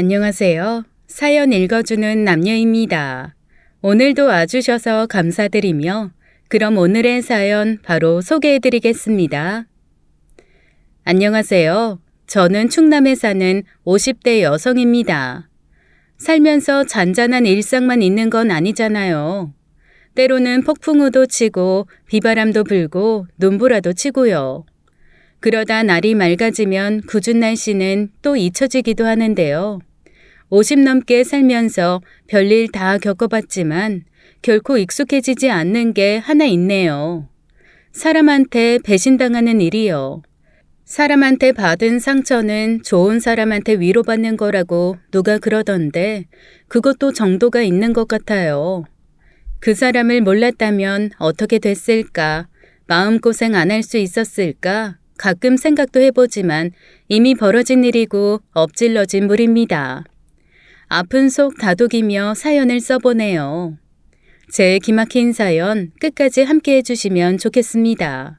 안녕하세요. 사연 읽어주는 남녀입니다. 오늘도 와주셔서 감사드리며 그럼 오늘의 사연 바로 소개해드리겠습니다. 안녕하세요. 저는 충남에 사는 50대 여성입니다. 살면서 잔잔한 일상만 있는 건 아니잖아요. 때로는 폭풍우도 치고 비바람도 불고 눈보라도 치고요. 그러다 날이 맑아지면 궂은 날씨는 또 잊혀지기도 하는데요. 50 넘게 살면서 별일 다 겪어봤지만 결코 익숙해지지 않는 게 하나 있네요. 사람한테 배신당하는 일이요. 사람한테 받은 상처는 좋은 사람한테 위로받는 거라고 누가 그러던데 그것도 정도가 있는 것 같아요. 그 사람을 몰랐다면 어떻게 됐을까? 마음고생 안 할 수 있었을까? 가끔 생각도 해보지만 이미 벌어진 일이고 엎질러진 물입니다. 아픈 속 다독이며 사연을 써보네요. 제 기막힌 사연 끝까지 함께 해주시면 좋겠습니다.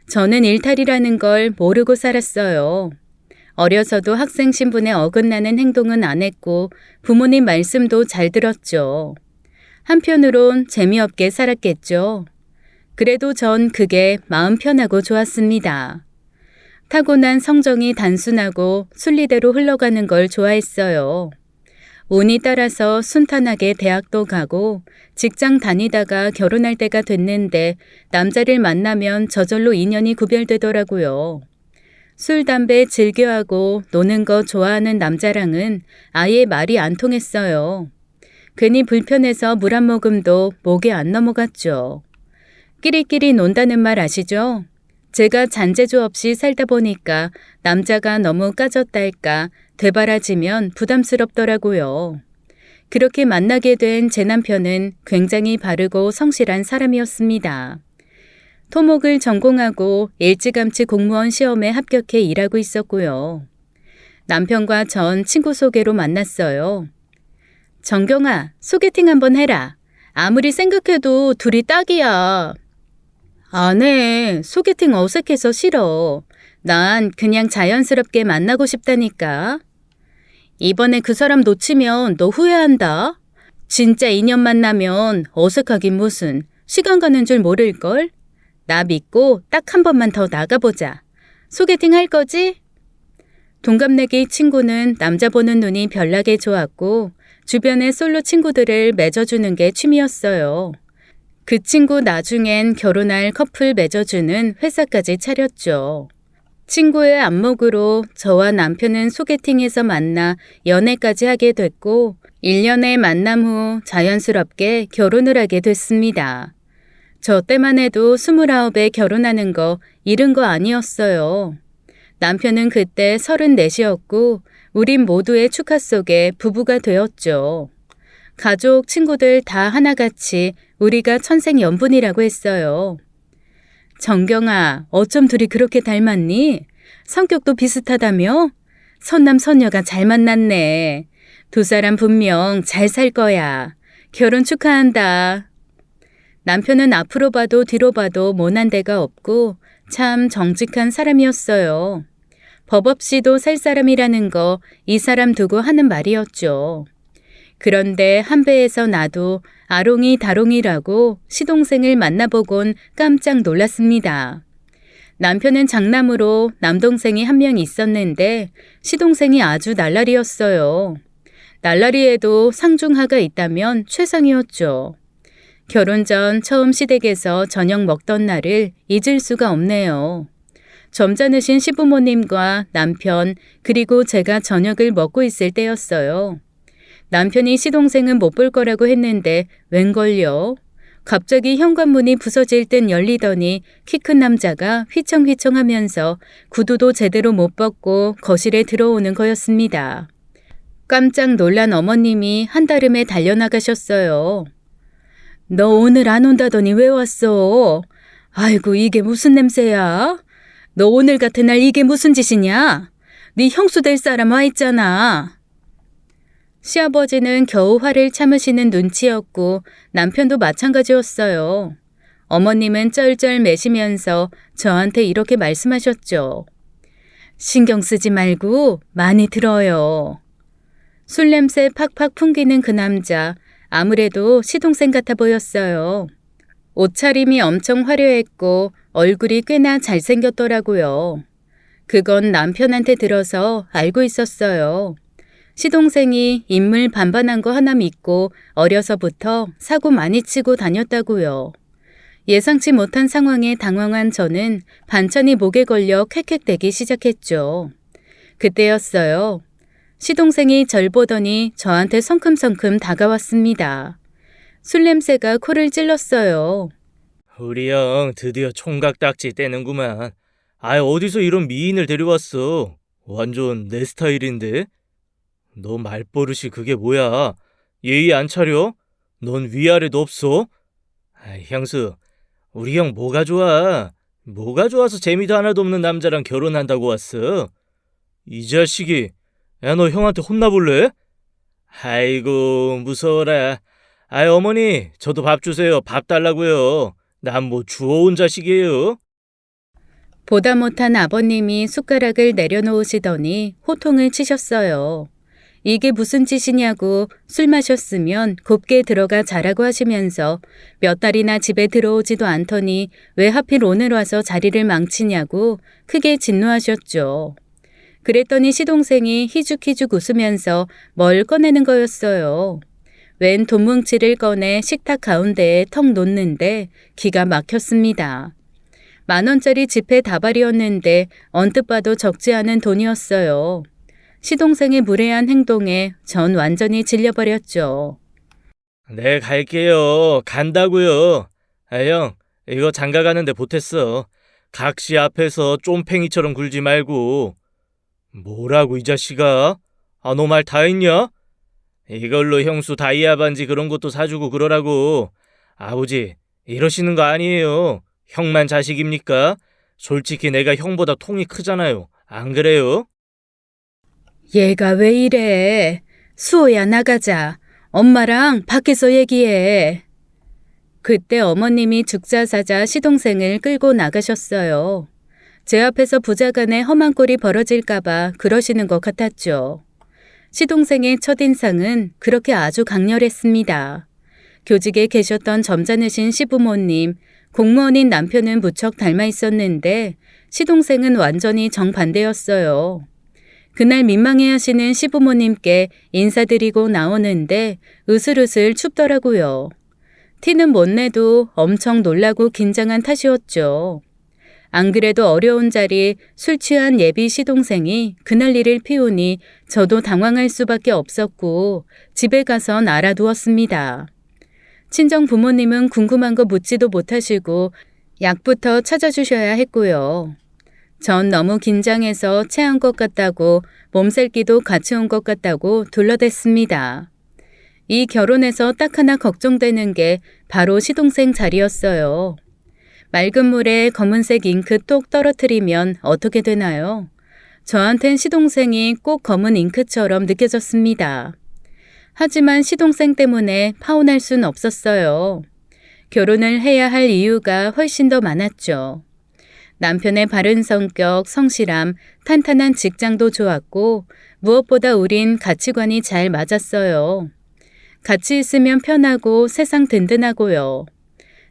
저는 일탈이라는 걸 모르고 살았어요. 어려서도 학생 신분에 어긋나는 행동은 안 했고 부모님 말씀도 잘 들었죠. 한편으론 재미없게 살았겠죠. 그래도 전 그게 마음 편하고 좋았습니다. 타고난 성정이 단순하고 순리대로 흘러가는 걸 좋아했어요. 운이 따라서 순탄하게 대학도 가고 직장 다니다가 결혼할 때가 됐는데 남자를 만나면 저절로 인연이 구별되더라고요. 술, 담배 즐겨하고 노는 거 좋아하는 남자랑은 아예 말이 안 통했어요. 괜히 불편해서 물 한 모금도 목에 안 넘어갔죠. 끼리끼리 논다는 말 아시죠? 제가 잔재주 없이 살다 보니까 남자가 너무 까졌달까 되바라지면 부담스럽더라고요. 그렇게 만나게 된 제 남편은 굉장히 바르고 성실한 사람이었습니다. 토목을 전공하고 일찌감치 공무원 시험에 합격해 일하고 있었고요. 남편과 전 친구 소개로 만났어요. 정경아, 소개팅 한번 해라. 아무리 생각해도 둘이 딱이야. 안 해. 소개팅 어색해서 싫어. 난 그냥 자연스럽게 만나고 싶다니까. 이번에 그 사람 놓치면 너 후회한다. 진짜 인연 만나면 어색하긴 무슨. 시간 가는 줄 모를걸? 나 믿고 딱 한 번만 더 나가보자. 소개팅 할 거지? 동갑내기 친구는 남자 보는 눈이 별나게 좋았고 주변의 솔로 친구들을 맺어주는 게 취미였어요. 그 친구 나중엔 결혼할 커플 맺어주는 회사까지 차렸죠. 친구의 안목으로 저와 남편은 소개팅에서 만나 연애까지 하게 됐고 1년의 만남 후 자연스럽게 결혼을 하게 됐습니다. 저 때만 해도 29에 결혼하는 거 이른 거 아니었어요. 남편은 그때 34이었고 우린 모두의 축하 속에 부부가 되었죠. 가족, 친구들 다 하나같이 우리가 천생연분이라고 했어요. 정경아, 어쩜 둘이 그렇게 닮았니? 성격도 비슷하다며? 선남선녀가 잘 만났네. 두 사람 분명 잘 살 거야. 결혼 축하한다. 남편은 앞으로 봐도 뒤로 봐도 모난 데가 없고 참 정직한 사람이었어요. 법 없이도 살 사람이라는 거 이 사람 두고 하는 말이었죠. 그런데 한 배에서 나도 아롱이 다롱이라고 시동생을 만나보곤 깜짝 놀랐습니다. 남편은 장남으로 남동생이 한 명 있었는데 시동생이 아주 날라리였어요. 날라리에도 상중하가 있다면 최상이었죠. 결혼 전 처음 시댁에서 저녁 먹던 날을 잊을 수가 없네요. 점잖으신 시부모님과 남편 그리고 제가 저녁을 먹고 있을 때였어요. 남편이 시동생은 못 볼 거라고 했는데 웬걸요? 갑자기 현관문이 부서질 듯 열리더니 키 큰 남자가 휘청휘청하면서 구두도 제대로 못 벗고 거실에 들어오는 거였습니다. 깜짝 놀란 어머님이 한달음에 달려나가셨어요. 너 오늘 안 온다더니 왜 왔어? 아이고 이게 무슨 냄새야? 너 오늘 같은 날 이게 무슨 짓이냐? 네 형수 될 사람 와 있잖아. 시아버지는 겨우 화를 참으시는 눈치였고 남편도 마찬가지였어요. 어머님은 쩔쩔 매시면서 저한테 이렇게 말씀하셨죠. 신경 쓰지 말고 많이 들어요. 술 냄새 팍팍 풍기는 그 남자, 아무래도 시동생 같아 보였어요. 옷차림이 엄청 화려했고 얼굴이 꽤나 잘생겼더라고요. 그건 남편한테 들어서 알고 있었어요. 시동생이 인물 반반한 거 하나 믿고 어려서부터 사고 많이 치고 다녔다고요. 예상치 못한 상황에 당황한 저는 반찬이 목에 걸려 헥헥대기 시작했죠. 그때였어요. 시동생이 절 보더니 저한테 성큼성큼 다가왔습니다. 술 냄새가 코를 찔렀어요. 우리 형 드디어 총각 딱지 떼는구만. 어디서 이런 미인을 데려왔어. 완전 내 스타일인데. 너 말버릇이 그게 뭐야? 예의 안 차려? 넌 위아래도 없어? 형수, 우리 형 뭐가 좋아? 뭐가 좋아서 재미도 하나도 없는 남자랑 결혼한다고 왔어? 이 자식이, 야, 너 형한테 혼나볼래? 아이고, 무서워라. 어머니, 저도 밥 주세요. 밥 달라고요. 난 뭐 주워온 자식이에요. 보다 못한 아버님이 숟가락을 내려놓으시더니 호통을 치셨어요. 이게 무슨 짓이냐고 술 마셨으면 곱게 들어가 자라고 하시면서 몇 달이나 집에 들어오지도 않더니 왜 하필 오늘 와서 자리를 망치냐고 크게 진노하셨죠. 그랬더니 시동생이 희죽희죽 웃으면서 뭘 꺼내는 거였어요. 웬 돈뭉치를 꺼내 식탁 가운데에 턱 놓는데 기가 막혔습니다. 10,000원짜리 지폐 다발이었는데 언뜻 봐도 적지 않은 돈이었어요. 시동생의 무례한 행동에 전 완전히 질려버렸죠. 네, 갈게요. 간다고요. 형, 이거 장가 가는데 보탰어. 각시 앞에서 쫌팽이처럼 굴지 말고. 뭐라고 이 자식아? 너 말 다 했냐? 이걸로 형수 다이아 반지 그런 것도 사주고 그러라고. 아버지, 이러시는 거 아니에요. 형만 자식입니까? 솔직히 내가 형보다 통이 크잖아요. 안 그래요? 얘가 왜 이래? 수호야 나가자. 엄마랑 밖에서 얘기해. 그때 어머님이 죽자사자 시동생을 끌고 나가셨어요. 제 앞에서 부자간에 험한 꼴이 벌어질까봐 그러시는 것 같았죠. 시동생의 첫인상은 그렇게 아주 강렬했습니다. 교직에 계셨던 점잖으신 시부모님, 공무원인 남편은 무척 닮아 있었는데 시동생은 완전히 정반대였어요. 그날 민망해하시는 시부모님께 인사드리고 나오는데 으슬으슬 춥더라고요. 티는 못 내도 엄청 놀라고 긴장한 탓이었죠. 안 그래도 어려운 자리 술 취한 예비 시동생이 그날 일을 피우니 저도 당황할 수밖에 없었고 집에 가선 알아두었습니다. 친정 부모님은 궁금한 거 묻지도 못하시고 약부터 찾아주셔야 했고요. 전 너무 긴장해서 체한 것 같다고 몸살기도 같이 온 것 같다고 둘러댔습니다. 이 결혼에서 딱 하나 걱정되는 게 바로 시동생 자리였어요. 맑은 물에 검은색 잉크 똑 떨어뜨리면 어떻게 되나요? 저한텐 시동생이 꼭 검은 잉크처럼 느껴졌습니다. 하지만 시동생 때문에 파혼할 순 없었어요. 결혼을 해야 할 이유가 훨씬 더 많았죠. 남편의 바른 성격, 성실함, 탄탄한 직장도 좋았고 무엇보다 우린 가치관이 잘 맞았어요. 같이 있으면 편하고 세상 든든하고요.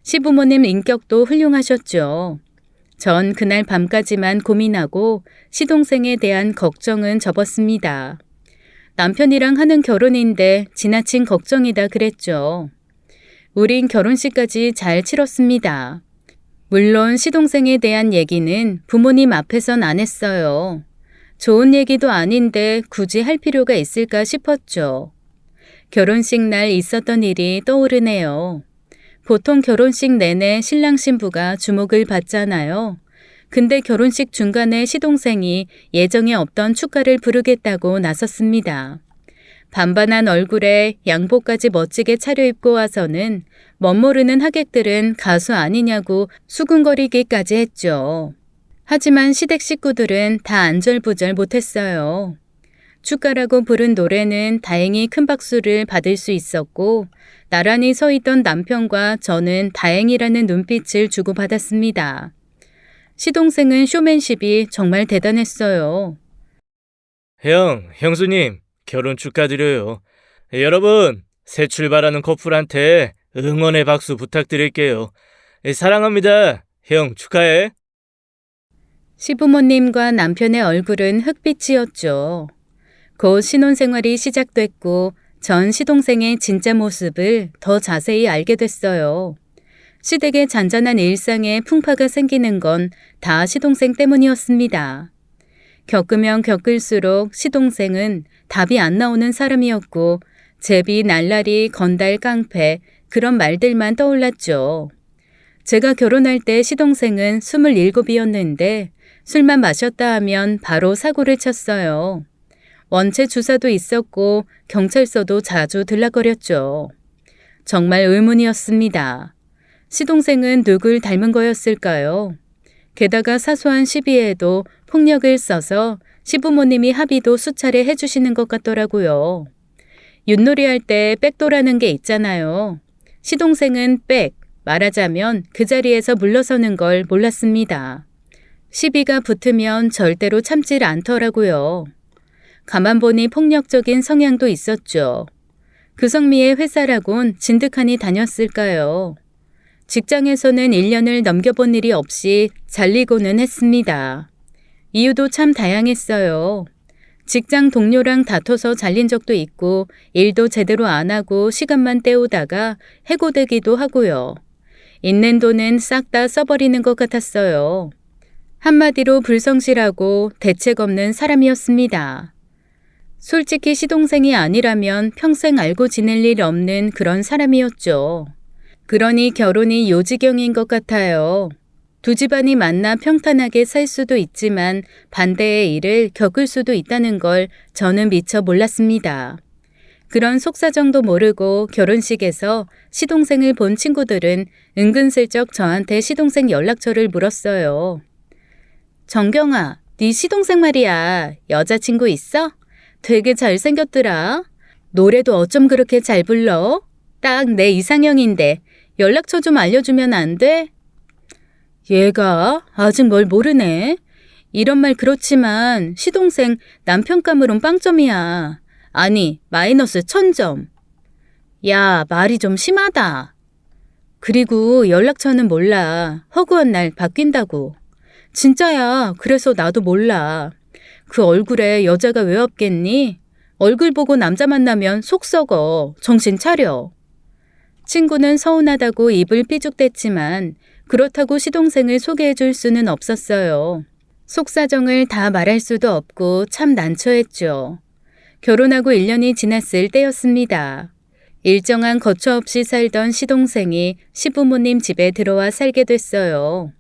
시부모님 인격도 훌륭하셨죠. 전 그날 밤까지만 고민하고 시동생에 대한 걱정은 접었습니다. 남편이랑 하는 결혼인데 지나친 걱정이다 그랬죠. 우린 결혼식까지 잘 치렀습니다. 물론 시동생에 대한 얘기는 부모님 앞에선 안 했어요. 좋은 얘기도 아닌데 굳이 할 필요가 있을까 싶었죠. 결혼식 날 있었던 일이 떠오르네요. 보통 결혼식 내내 신랑 신부가 주목을 받잖아요. 근데 결혼식 중간에 시동생이 예정에 없던 축가를 부르겠다고 나섰습니다. 반반한 얼굴에 양복까지 멋지게 차려입고 와서는 멋모르는 하객들은 가수 아니냐고 수군거리기까지 했죠. 하지만 시댁 식구들은 다 안절부절 못했어요. 축가라고 부른 노래는 다행히 큰 박수를 받을 수 있었고 나란히 서 있던 남편과 저는 다행이라는 눈빛을 주고받았습니다. 시동생은 쇼맨십이 정말 대단했어요. 형수님, 결혼 축하드려요. 여러분, 새 출발하는 커플한테 응원의 박수 부탁드릴게요. 사랑합니다. 형 축하해. 시부모님과 남편의 얼굴은 흑빛이었죠. 곧 신혼생활이 시작됐고 전 시동생의 진짜 모습을 더 자세히 알게 됐어요. 시댁의 잔잔한 일상에 풍파가 생기는 건 다 시동생 때문이었습니다. 겪으면 겪을수록 시동생은 답이 안 나오는 사람이었고 제비, 날라리, 건달, 깡패 그런 말들만 떠올랐죠. 제가 결혼할 때 시동생은 27이었는데 술만 마셨다 하면 바로 사고를 쳤어요. 원체 주사도 있었고 경찰서도 자주 들락거렸죠. 정말 의문이었습니다. 시동생은 누굴 닮은 거였을까요? 게다가 사소한 시비에도 폭력을 써서 시부모님이 합의도 수차례 해주시는 것 같더라고요. 윷놀이 할 때 백도라는 게 있잖아요. 시동생은 백, 말하자면 그 자리에서 물러서는 걸 몰랐습니다. 시비가 붙으면 절대로 참질 않더라고요. 가만 보니 폭력적인 성향도 있었죠. 그 성미의 회사라곤 진득하니 다녔을까요? 직장에서는 1년을 넘겨본 일이 없이 잘리고는 했습니다. 이유도 참 다양했어요. 직장 동료랑 다퉈서 잘린 적도 있고 일도 제대로 안 하고 시간만 때우다가 해고되기도 하고요. 있는 돈은 싹 다 써버리는 것 같았어요. 한마디로 불성실하고 대책 없는 사람이었습니다. 솔직히 시동생이 아니라면 평생 알고 지낼 일 없는 그런 사람이었죠. 그러니 결혼이 요지경인 것 같아요. 두 집안이 만나 평탄하게 살 수도 있지만 반대의 일을 겪을 수도 있다는 걸 저는 미처 몰랐습니다. 그런 속사정도 모르고 결혼식에서 시동생을 본 친구들은 은근슬쩍 저한테 시동생 연락처를 물었어요. 정경아, 네 시동생 말이야. 여자친구 있어? 되게 잘생겼더라. 노래도 어쩜 그렇게 잘 불러? 딱 내 이상형인데 연락처 좀 알려주면 안 돼? 얘가 아직 뭘 모르네. 이런 말 그렇지만 시동생 남편감으론 빵점이야. 아니, 마이너스 1000점. 야, 말이 좀 심하다. 그리고 연락처는 몰라. 허구한 날 바뀐다고. 진짜야. 그래서 나도 몰라. 그 얼굴에 여자가 왜 없겠니? 얼굴 보고 남자 만나면 속 썩어. 정신 차려. 친구는 서운하다고 입을 삐죽댔지만 그렇다고 시동생을 소개해 줄 수는 없었어요. 속사정을 다 말할 수도 없고 참 난처했죠. 결혼하고 1년이 지났을 때였습니다. 일정한 거처 없이 살던 시동생이 시부모님 집에 들어와 살게 됐어요.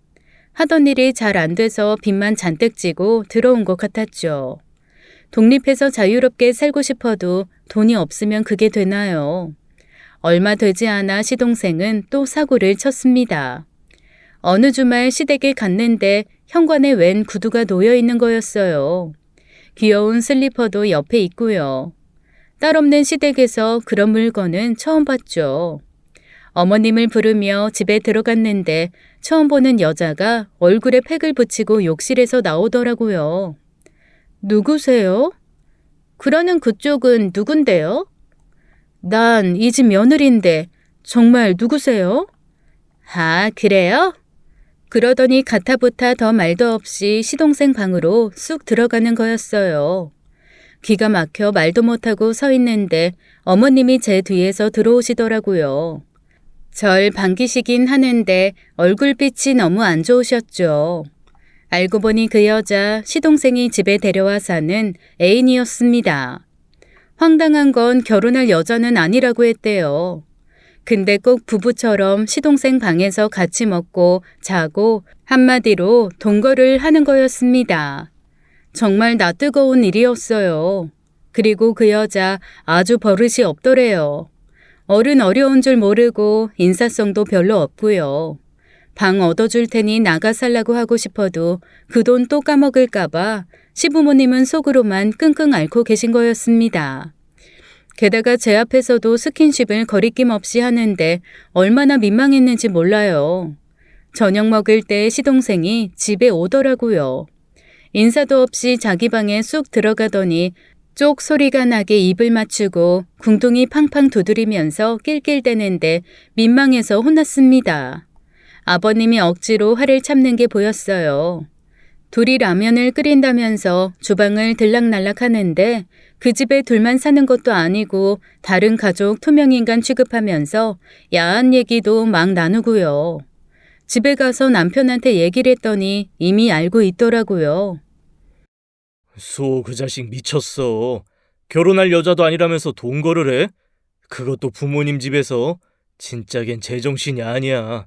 하던 일이 잘 안 돼서 빚만 잔뜩 지고 들어온 것 같았죠. 독립해서 자유롭게 살고 싶어도 돈이 없으면 그게 되나요? 얼마 되지 않아 시동생은 또 사고를 쳤습니다. 어느 주말 시댁에 갔는데 현관에 웬 구두가 놓여 있는 거였어요. 귀여운 슬리퍼도 옆에 있고요. 딸 없는 시댁에서 그런 물건은 처음 봤죠. 어머님을 부르며 집에 들어갔는데 처음 보는 여자가 얼굴에 팩을 붙이고 욕실에서 나오더라고요. 누구세요? 그러는 그쪽은 누군데요? 난 이 집 며느리인데 정말 누구세요? 아, 그래요? 그러더니 가타부타 더 말도 없이 시동생 방으로 쑥 들어가는 거였어요. 기가 막혀 말도 못하고 서 있는데 어머님이 제 뒤에서 들어오시더라고요. 절 반기시긴 하는데 얼굴빛이 너무 안 좋으셨죠. 알고 보니 그 여자 시동생이 집에 데려와 사는 애인이었습니다. 황당한 건 결혼할 여자는 아니라고 했대요. 근데 꼭 부부처럼 시동생 방에서 같이 먹고 자고 한마디로 동거를 하는 거였습니다. 정말 낯뜨거운 일이었어요. 그리고 그 여자 아주 버릇이 없더래요. 어른 어려운 줄 모르고 인사성도 별로 없고요. 방 얻어줄 테니 나가 살라고 하고 싶어도 그 돈 또 까먹을까봐 시부모님은 속으로만 끙끙 앓고 계신 거였습니다. 게다가 제 앞에서도 스킨십을 거리낌 없이 하는데 얼마나 민망했는지 몰라요. 저녁 먹을 때 시동생이 집에 오더라고요. 인사도 없이 자기 방에 쑥 들어가더니 쪽 소리가 나게 입을 맞추고 궁둥이 팡팡 두드리면서 낄낄대는데 민망해서 혼났습니다. 아버님이 억지로 화를 참는 게 보였어요. 둘이 라면을 끓인다면서 주방을 들락날락 하는데 그 집에 둘만 사는 것도 아니고 다른 가족 투명인간 취급하면서 야한 얘기도 막 나누고요. 집에 가서 남편한테 얘기를 했더니 이미 알고 있더라고요. 수호 그 자식 미쳤어. 결혼할 여자도 아니라면서 동거를 해? 그것도 부모님 집에서. 진짜 걘 제정신이 아니야.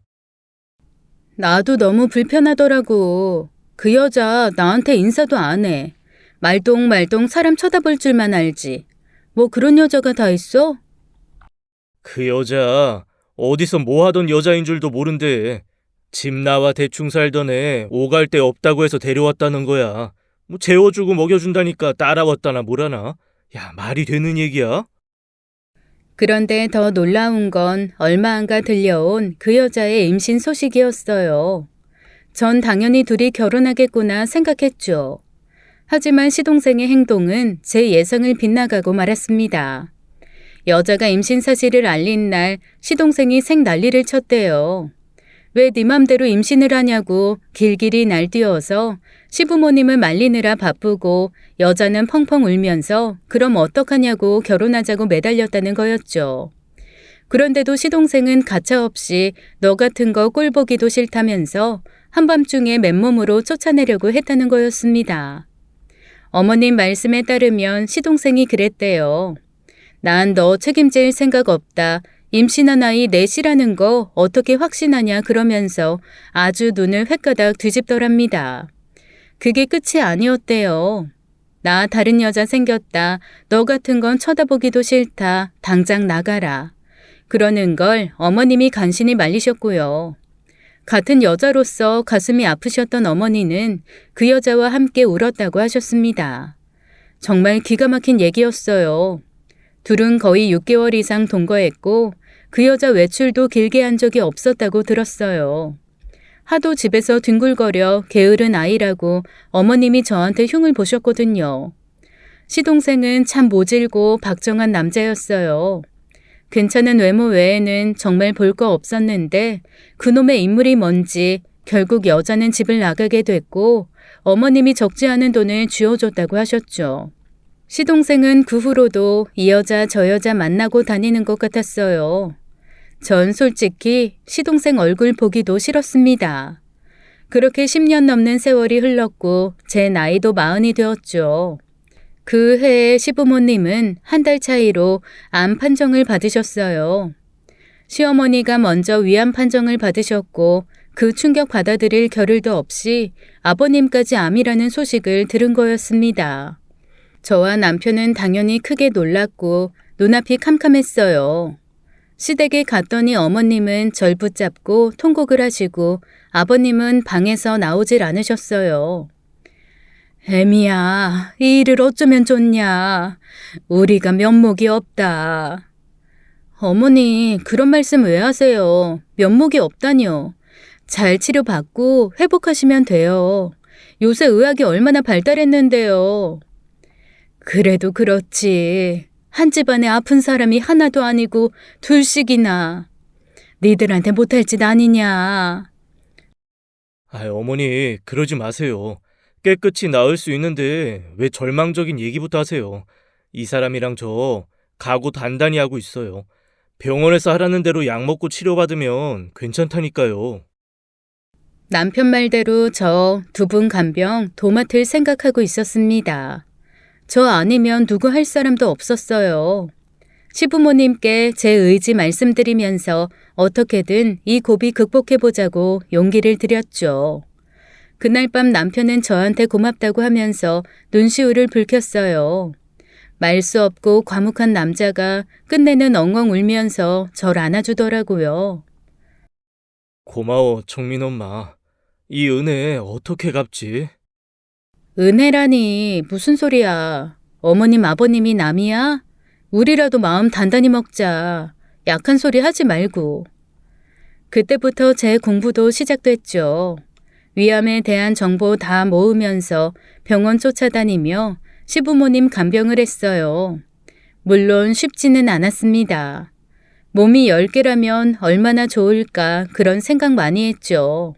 나도 너무 불편하더라고. 그 여자 나한테 인사도 안 해. 말똥말똥 사람 쳐다볼 줄만 알지. 뭐 그런 여자가 다 있어? 그 여자 어디서 뭐 하던 여자인 줄도 모른대. 집 나와 대충 살던 애 오갈 데 없다고 해서 데려왔다는 거야. 뭐 재워주고 먹여준다니까 따라왔다나 뭐라나. 야, 말이 되는 얘기야? 그런데 더 놀라운 건 얼마 안가 들려온 그 여자의 임신 소식이었어요. 전 당연히 둘이 결혼하겠구나 생각했죠. 하지만 시동생의 행동은 제 예상을 빗나가고 말았습니다. 여자가 임신 사실을 알린 날 시동생이 생난리를 쳤대요. 왜 네 맘대로 임신을 하냐고 길길이 날뛰어서 시부모님을 말리느라 바쁘고 여자는 펑펑 울면서 그럼 어떡하냐고 결혼하자고 매달렸다는 거였죠. 그런데도 시동생은 가차없이 너 같은 거 꼴보기도 싫다면서 한밤중에 맨몸으로 쫓아내려고 했다는 거였습니다. 어머님 말씀에 따르면 시동생이 그랬대요. 난 너 책임질 생각 없다. 임신한 아이 넷이라는 거 어떻게 확신하냐 그러면서 아주 눈을 횟가닥 뒤집더랍니다. 그게 끝이 아니었대요. 나 다른 여자 생겼다. 너 같은 건 쳐다보기도 싫다. 당장 나가라. 그러는 걸 어머님이 간신히 말리셨고요. 같은 여자로서 가슴이 아프셨던 어머니는 그 여자와 함께 울었다고 하셨습니다. 정말 기가 막힌 얘기였어요. 둘은 거의 6개월 이상 동거했고 그 여자 외출도 길게 한 적이 없었다고 들었어요. 하도 집에서 뒹굴거려 게으른 아이라고 어머님이 저한테 흉을 보셨거든요. 시동생은 참 모질고 박정한 남자였어요. 괜찮은 외모 외에는 정말 볼 거 없었는데 그놈의 인물이 뭔지 결국 여자는 집을 나가게 됐고 어머님이 적지 않은 돈을 쥐어줬다고 하셨죠. 시동생은 그 후로도 이 여자 저 여자 만나고 다니는 것 같았어요. 전 솔직히 시동생 얼굴 보기도 싫었습니다. 그렇게 10년 넘는 세월이 흘렀고 제 나이도 40이 되었죠. 그 해에 시부모님은 한 달 차이로 암 판정을 받으셨어요. 시어머니가 먼저 위암 판정을 받으셨고 그 충격 받아들일 겨를도 없이 아버님까지 암이라는 소식을 들은 거였습니다. 저와 남편은 당연히 크게 놀랐고 눈앞이 캄캄했어요. 시댁에 갔더니 어머님은 절 붙잡고 통곡을 하시고 아버님은 방에서 나오질 않으셨어요. 애미야, 이 일을 어쩌면 좋냐. 우리가 면목이 없다. 어머니, 그런 말씀 왜 하세요? 면목이 없다뇨. 잘 치료받고 회복하시면 돼요. 요새 의학이 얼마나 발달했는데요. 그래도 그렇지. 한 집안에 아픈 사람이 하나도 아니고 둘씩이나. 니들한테 못할 짓 아니냐. 어머니, 그러지 마세요. 깨끗이 나을 수 있는데 왜 절망적인 얘기부터 하세요? 이 사람이랑 저 각오 단단히 하고 있어요. 병원에서 하라는 대로 약 먹고 치료받으면 괜찮다니까요. 남편 말대로 저 두 분 간병 도맡을 생각하고 있었습니다. 저 아니면 누구 할 사람도 없었어요. 시부모님께 제 의지 말씀드리면서 어떻게든 이 고비 극복해보자고 용기를 드렸죠. 그날 밤 남편은 저한테 고맙다고 하면서 눈시울을 붉혔어요. 말 수 없고 과묵한 남자가 끝내는 엉엉 울면서 절 안아주더라고요. 고마워, 정민 엄마. 이 은혜 어떻게 갚지? 은혜라니 무슨 소리야. 어머님 아버님이 남이야? 우리라도 마음 단단히 먹자. 약한 소리 하지 말고. 그때부터 제 공부도 시작됐죠. 위암에 대한 정보 다 모으면서 병원 쫓아다니며 시부모님 간병을 했어요. 물론 쉽지는 않았습니다. 몸이 10개라면 얼마나 좋을까 그런 생각 많이 했죠.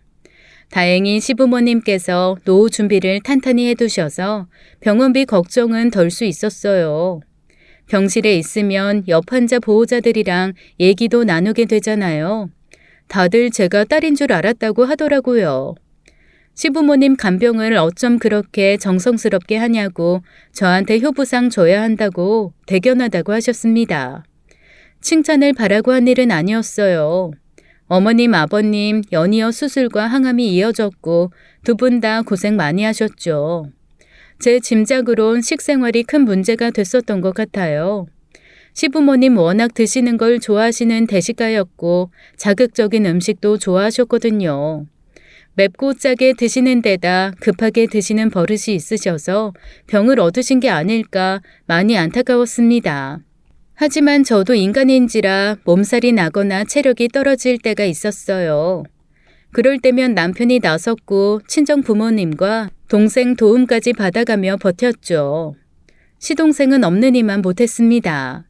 다행히 시부모님께서 노후 준비를 탄탄히 해두셔서 병원비 걱정은 덜 수 있었어요. 병실에 있으면 옆 환자 보호자들이랑 얘기도 나누게 되잖아요. 다들 제가 딸인 줄 알았다고 하더라고요. 시부모님 간병을 어쩜 그렇게 정성스럽게 하냐고 저한테 효부상 줘야 한다고 대견하다고 하셨습니다. 칭찬을 바라고 한 일은 아니었어요. 어머님, 아버님 연이어 수술과 항암이 이어졌고 두 분 다 고생 많이 하셨죠. 제 짐작으론 식생활이 큰 문제가 됐었던 것 같아요. 시부모님 워낙 드시는 걸 좋아하시는 대식가였고 자극적인 음식도 좋아하셨거든요. 맵고 짜게 드시는 데다 급하게 드시는 버릇이 있으셔서 병을 얻으신 게 아닐까 많이 안타까웠습니다. 하지만 저도 인간인지라 몸살이 나거나 체력이 떨어질 때가 있었어요. 그럴 때면 남편이 나섰고 친정 부모님과 동생 도움까지 받아가며 버텼죠. 시동생은 없느니만 못했습니다.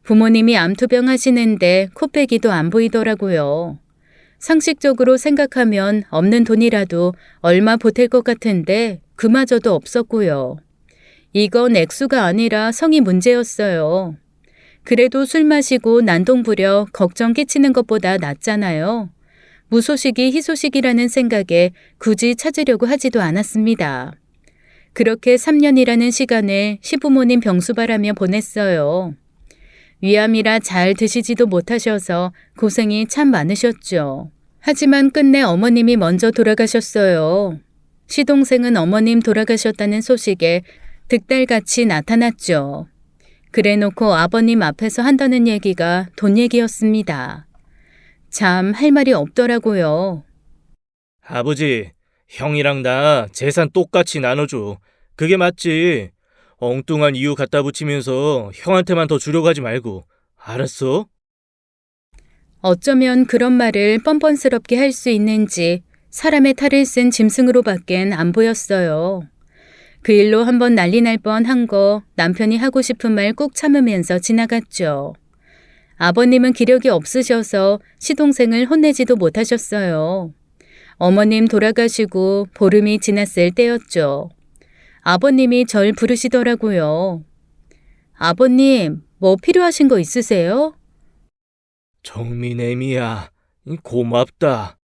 부모님이 암투병 하시는데 코빼기도 안 보이더라고요. 상식적으로 생각하면 없는 돈이라도 얼마 보탤 것 같은데 그마저도 없었고요. 이건 액수가 아니라 성이 문제였어요. 그래도 술 마시고 난동 부려 걱정 끼치는 것보다 낫잖아요. 무소식이 희소식이라는 생각에 굳이 찾으려고 하지도 않았습니다. 그렇게 3년이라는 시간을 시부모님 병수바라며 보냈어요. 위암이라 잘 드시지도 못하셔서 고생이 참 많으셨죠. 하지만 끝내 어머님이 먼저 돌아가셨어요. 시동생은 어머님 돌아가셨다는 소식에 득달같이 나타났죠. 그래놓고 아버님 앞에서 한다는 얘기가 돈 얘기였습니다. 참 할 말이 없더라고요. 아버지, 형이랑 나 재산 똑같이 나눠줘. 그게 맞지? 엉뚱한 이유 갖다 붙이면서 형한테만 더 주려고 하지 말고. 알았어? 어쩌면 그런 말을 뻔뻔스럽게 할 수 있는지 사람의 탈을 쓴 짐승으로밖엔 안 보였어요. 그 일로 한번 난리 날 뻔한 거 남편이 하고 싶은 말 꾹 참으면서 지나갔죠. 아버님은 기력이 없으셔서 시동생을 혼내지도 못하셨어요. 어머님 돌아가시고 보름이 지났을 때였죠. 아버님이 절 부르시더라고요. 아버님, 뭐 필요하신 거 있으세요? 정민애미야, 고맙다.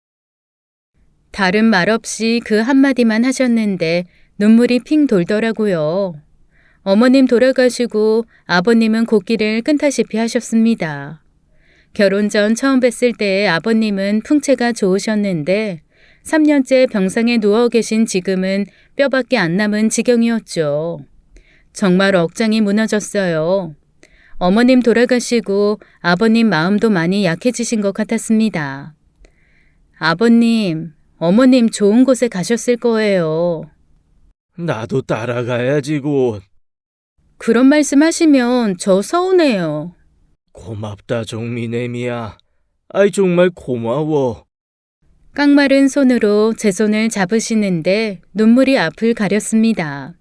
다른 말 없이 그 한마디만 하셨는데 눈물이 핑 돌더라고요. 어머님 돌아가시고 아버님은 곡기를 끈타시피 하셨습니다. 결혼 전 처음 뵀을 때 아버님은 풍채가 좋으셨는데 3년째 병상에 누워 계신 지금은 뼈밖에 안 남은 지경이었죠. 정말 억장이 무너졌어요. 어머님 돌아가시고 아버님 마음도 많이 약해지신 것 같았습니다. 아버님, 어머님 좋은 곳에 가셨을 거예요. 나도 따라가야지 곧. 그런 말씀 하시면 저 서운해요. 고맙다, 정민애미야. 아이, 정말 고마워. 깡마른 손으로 제 손을 잡으시는데 눈물이 앞을 가렸습니다.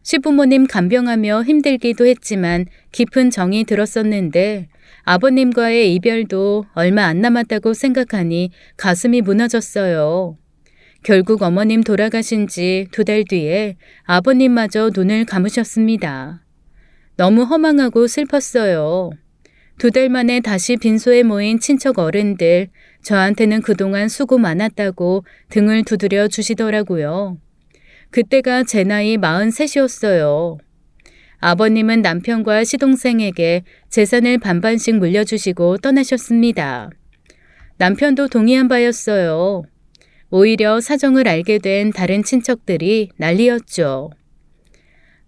시부모님 간병하며 힘들기도 했지만 깊은 정이 들었었는데 아버님과의 이별도 얼마 안 남았다고 생각하니 가슴이 무너졌어요. 결국 어머님 돌아가신 지 2달 뒤에 아버님마저 눈을 감으셨습니다. 너무 허망하고 슬펐어요. 2달 만에 다시 빈소에 모인 친척 어른들, 저한테는 그동안 수고 많았다고 등을 두드려 주시더라고요. 그때가 제 나이 43이었어요. 아버님은 남편과 시동생에게 재산을 반반씩 물려주시고 떠나셨습니다. 남편도 동의한 바였어요. 오히려 사정을 알게 된 다른 친척들이 난리였죠.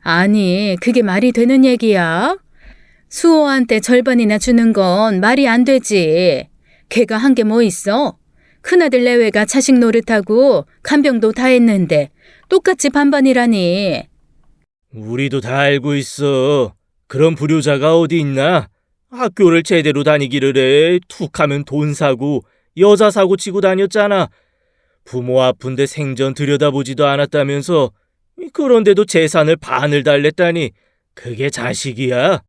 아니, 그게 말이 되는 얘기야? 수호한테 절반이나 주는 건 말이 안 되지. 걔가 한 게 뭐 있어? 큰아들 내외가 자식 노릇하고 간병도 다 했는데 똑같이 반반이라니. 우리도 다 알고 있어. 그런 불효자가 어디 있나? 학교를 제대로 다니기를 해. 툭하면 돈 사고 여자 사고 치고 다녔잖아. 부모 아픈데 생전 들여다보지도 않았다면서 그런데도 재산을 반을 달랬다니 그게 자식이야?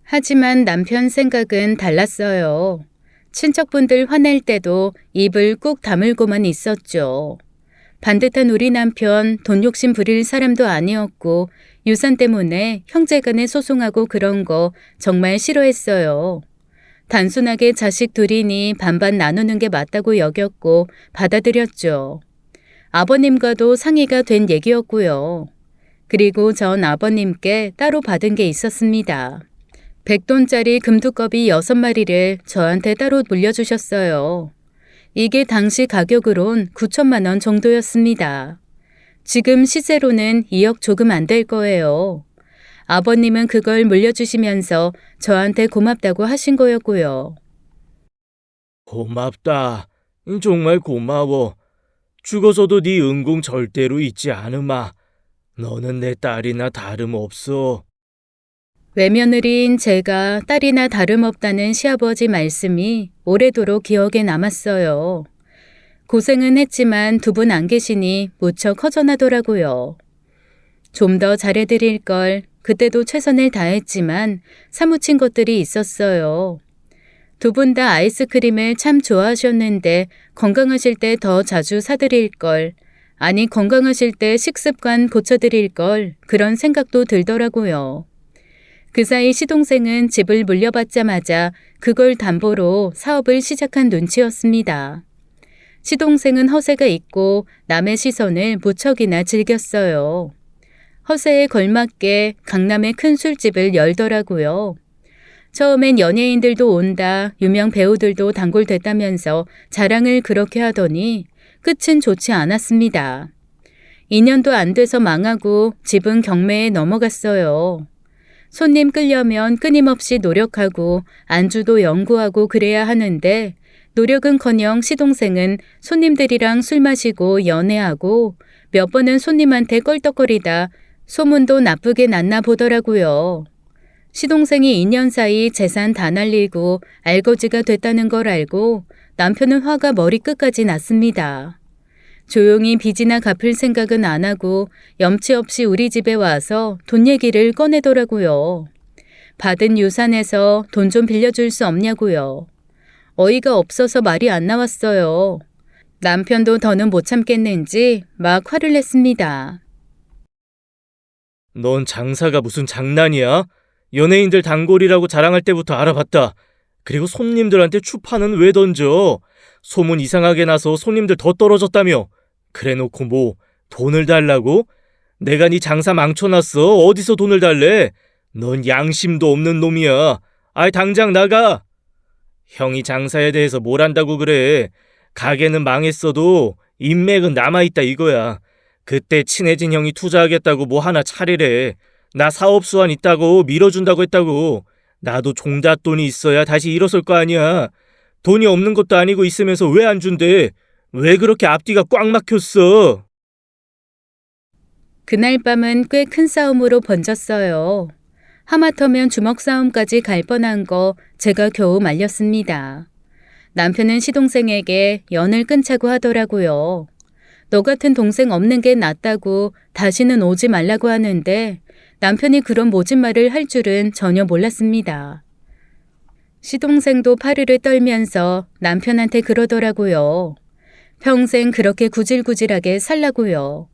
하지만 남편 생각은 달랐어요. 친척분들 화낼 때도 입을 꾹 다물고만 있었죠. 반듯한 우리 남편 돈 욕심 부릴 사람도 아니었고 유산 때문에 형제간에 소송하고 그런 거 정말 싫어했어요. 단순하게 자식 둘이니 반반 나누는 게 맞다고 여겼고 받아들였죠. 아버님과도 상의가 된 얘기였고요. 그리고 전 아버님께 따로 받은 게 있었습니다. 100돈짜리 금두꺼비 6마리를 저한테 따로 물려주셨어요. 이게 당시 가격으론 9천만 원 정도였습니다. 지금 시세로는 2억 조금 안 될 거예요. 아버님은 그걸 물려주시면서 저한테 고맙다고 하신 거였고요. 고맙다. 정말 고마워. 죽어서도 네 은공 절대로 잊지 않으마. 너는 내 딸이나 다름없어. 외며느리인 제가 딸이나 다름없다는 시아버지 말씀이 오래도록 기억에 남았어요. 고생은 했지만 두 분 안 계시니 무척 허전하더라고요. 좀 더 잘해드릴 걸 그때도 최선을 다했지만 사무친 것들이 있었어요. 두 분 다 아이스크림을 참 좋아하셨는데 건강하실 때 더 자주 사드릴 걸, 아니 건강하실 때 식습관 고쳐드릴 걸 그런 생각도 들더라고요. 그 사이 시동생은 집을 물려받자마자 그걸 담보로 사업을 시작한 눈치였습니다. 시동생은 허세가 있고 남의 시선을 무척이나 즐겼어요. 허세에 걸맞게 강남의 큰 술집을 열더라고요. 처음엔 연예인들도 온다, 유명 배우들도 단골됐다면서 자랑을 그렇게 하더니 끝은 좋지 않았습니다. 2년도 안 돼서 망하고 집은 경매에 넘어갔어요. 손님 끌려면 끊임없이 노력하고 안주도 연구하고 그래야 하는데 노력은커녕 시동생은 손님들이랑 술 마시고 연애하고 몇 번은 손님한테 껄떡거리다 소문도 나쁘게 났나 보더라고요. 시동생이 2년 사이 재산 다 날리고 알거지가 됐다는 걸 알고 남편은 화가 머리끝까지 났습니다. 조용히 빚이나 갚을 생각은 안 하고 염치 없이 우리 집에 와서 돈 얘기를 꺼내더라고요. 받은 유산에서 돈 좀 빌려줄 수 없냐고요. 어이가 없어서 말이 안 나왔어요. 남편도 더는 못 참겠는지 막 화를 냈습니다. 넌 장사가 무슨 장난이야? 연예인들 단골이라고 자랑할 때부터 알아봤다. 그리고 손님들한테 추파는 왜 던져? 소문 이상하게 나서 손님들 더 떨어졌다며. 그래놓고 뭐 돈을 달라고? 내가 네 장사 망쳐놨어. 어디서 돈을 달래? 넌 양심도 없는 놈이야. 아이 당장 나가. 형이 장사에 대해서 뭘 안다고 그래. 가게는 망했어도 인맥은 남아있다 이거야. 그때 친해진 형이 투자하겠다고 뭐 하나 차리래. 나 사업수완 있다고 밀어준다고 했다고. 나도 종잣돈이 있어야 다시 일어설 거 아니야. 돈이 없는 것도 아니고 있으면서 왜 안 준대? 왜 그렇게 앞뒤가 꽉 막혔어? 그날 밤은 꽤 큰 싸움으로 번졌어요. 하마터면 주먹 싸움까지 갈 뻔한 거 제가 겨우 말렸습니다. 남편은 시동생에게 연을 끊자고 하더라고요. 너 같은 동생 없는 게 낫다고 다시는 오지 말라고 하는데 남편이 그런 모진 말을 할 줄은 전혀 몰랐습니다. 시동생도 파르르 떨면서 남편한테 그러더라고요. 평생 그렇게 구질구질하게 살라고요.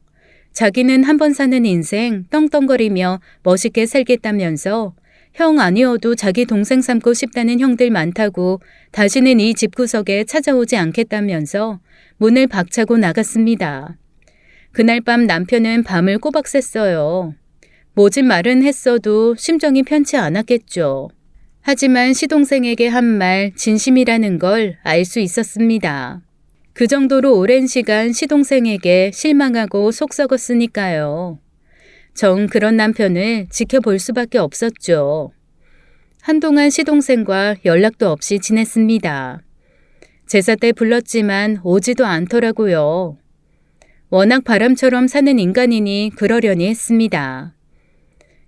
자기는 한 번 사는 인생 떵떵거리며 멋있게 살겠다면서 형 아니어도 자기 동생 삼고 싶다는 형들 많다고 다시는 이 집구석에 찾아오지 않겠다면서 문을 박차고 나갔습니다. 그날 밤 남편은 밤을 꼬박 샜어요. 모진 말은 했어도 심정이 편치 않았겠죠. 하지만 시동생에게 한 말 진심이라는 걸 알 수 있었습니다. 그 정도로 오랜 시간 시동생에게 실망하고 속 썩었으니까요. 전 그런 남편을 지켜볼 수밖에 없었죠. 한동안 시동생과 연락도 없이 지냈습니다. 제사 때 불렀지만 오지도 않더라고요. 워낙 바람처럼 사는 인간이니 그러려니 했습니다.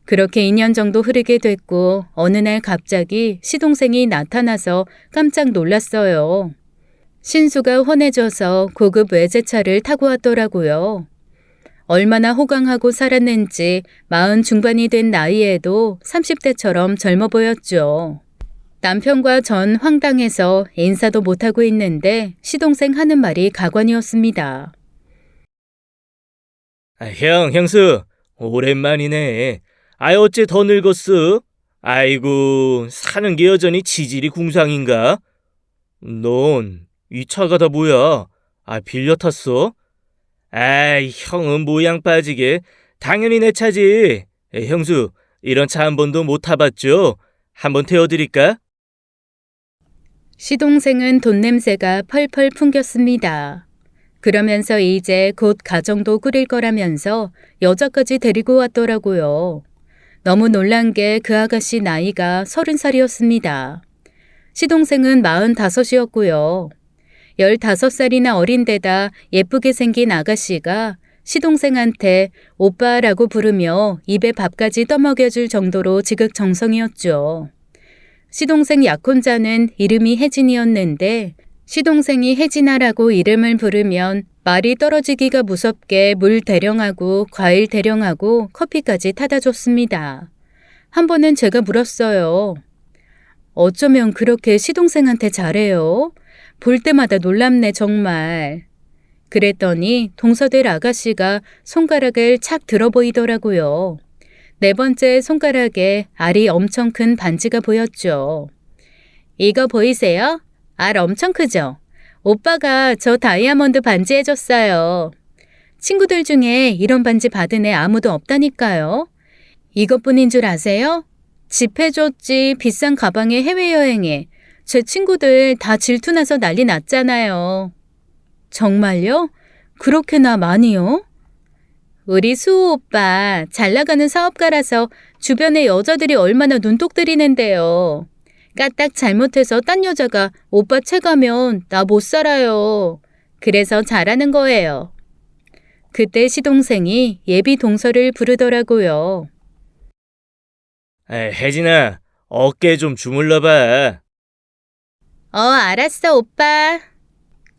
그렇게 2년 정도 흐르게 됐고 어느 날 갑자기 시동생이 나타나서 깜짝 놀랐어요. 신수가 헌해져서 고급 외제차를 타고 왔더라고요. 얼마나 호강하고 살았는지 40 중반이 된 나이에도 30대처럼 젊어 보였죠. 남편과 전 황당해서 인사도 못하고 있는데 시동생 하는 말이 가관이었습니다. 형수, 오랜만이네. 어째 더 늙었어? 아이고, 사는 게 여전히 지질이 궁상인가? 넌 이 차가 다 뭐야? 빌려 탔어? 형은 모양 빠지게. 당연히 내 차지. 형수, 이런 차 한 번도 못 타봤죠? 한번 태워드릴까? 시동생은 돈 냄새가 펄펄 풍겼습니다. 그러면서 이제 곧 가정도 꾸릴 거라면서 여자까지 데리고 왔더라고요. 너무 놀란 게 그 아가씨 나이가 30살이었습니다. 시동생은 45이었고요. 15살이나 어린 데다 예쁘게 생긴 아가씨가 시동생한테 오빠라고 부르며 입에 밥까지 떠먹여줄 정도로 지극정성이었죠. 시동생 약혼자는 이름이 혜진이었는데 시동생이 혜진아라고 이름을 부르면 말이 떨어지기가 무섭게 물 대령하고 과일 대령하고 커피까지 타다 줬습니다. 한 번은 제가 물었어요. 어쩌면 그렇게 시동생한테 잘해요? 볼 때마다 놀랍네 정말. 그랬더니 동서될 아가씨가 손가락을 착 들어 보이더라고요. 4번째 손가락에 알이 엄청 큰 반지가 보였죠. 이거 보이세요? 알 엄청 크죠? 오빠가 저 다이아몬드 반지 해줬어요. 친구들 중에 이런 반지 받은 애 아무도 없다니까요. 이것뿐인 줄 아세요? 집 해줬지 비싼 가방에 해외여행에 제 친구들 다 질투나서 난리 났잖아요. 정말요? 그렇게나 많이요? 우리 수호 오빠 잘 나가는 사업가라서 주변에 여자들이 얼마나 눈독 들이는데요. 까딱 잘못해서 딴 여자가 오빠 채가면 나 못 살아요. 그래서 잘하는 거예요. 그때 시동생이 예비 동서를 부르더라고요. 혜진아, 어깨 좀 주물러봐. 알았어 오빠.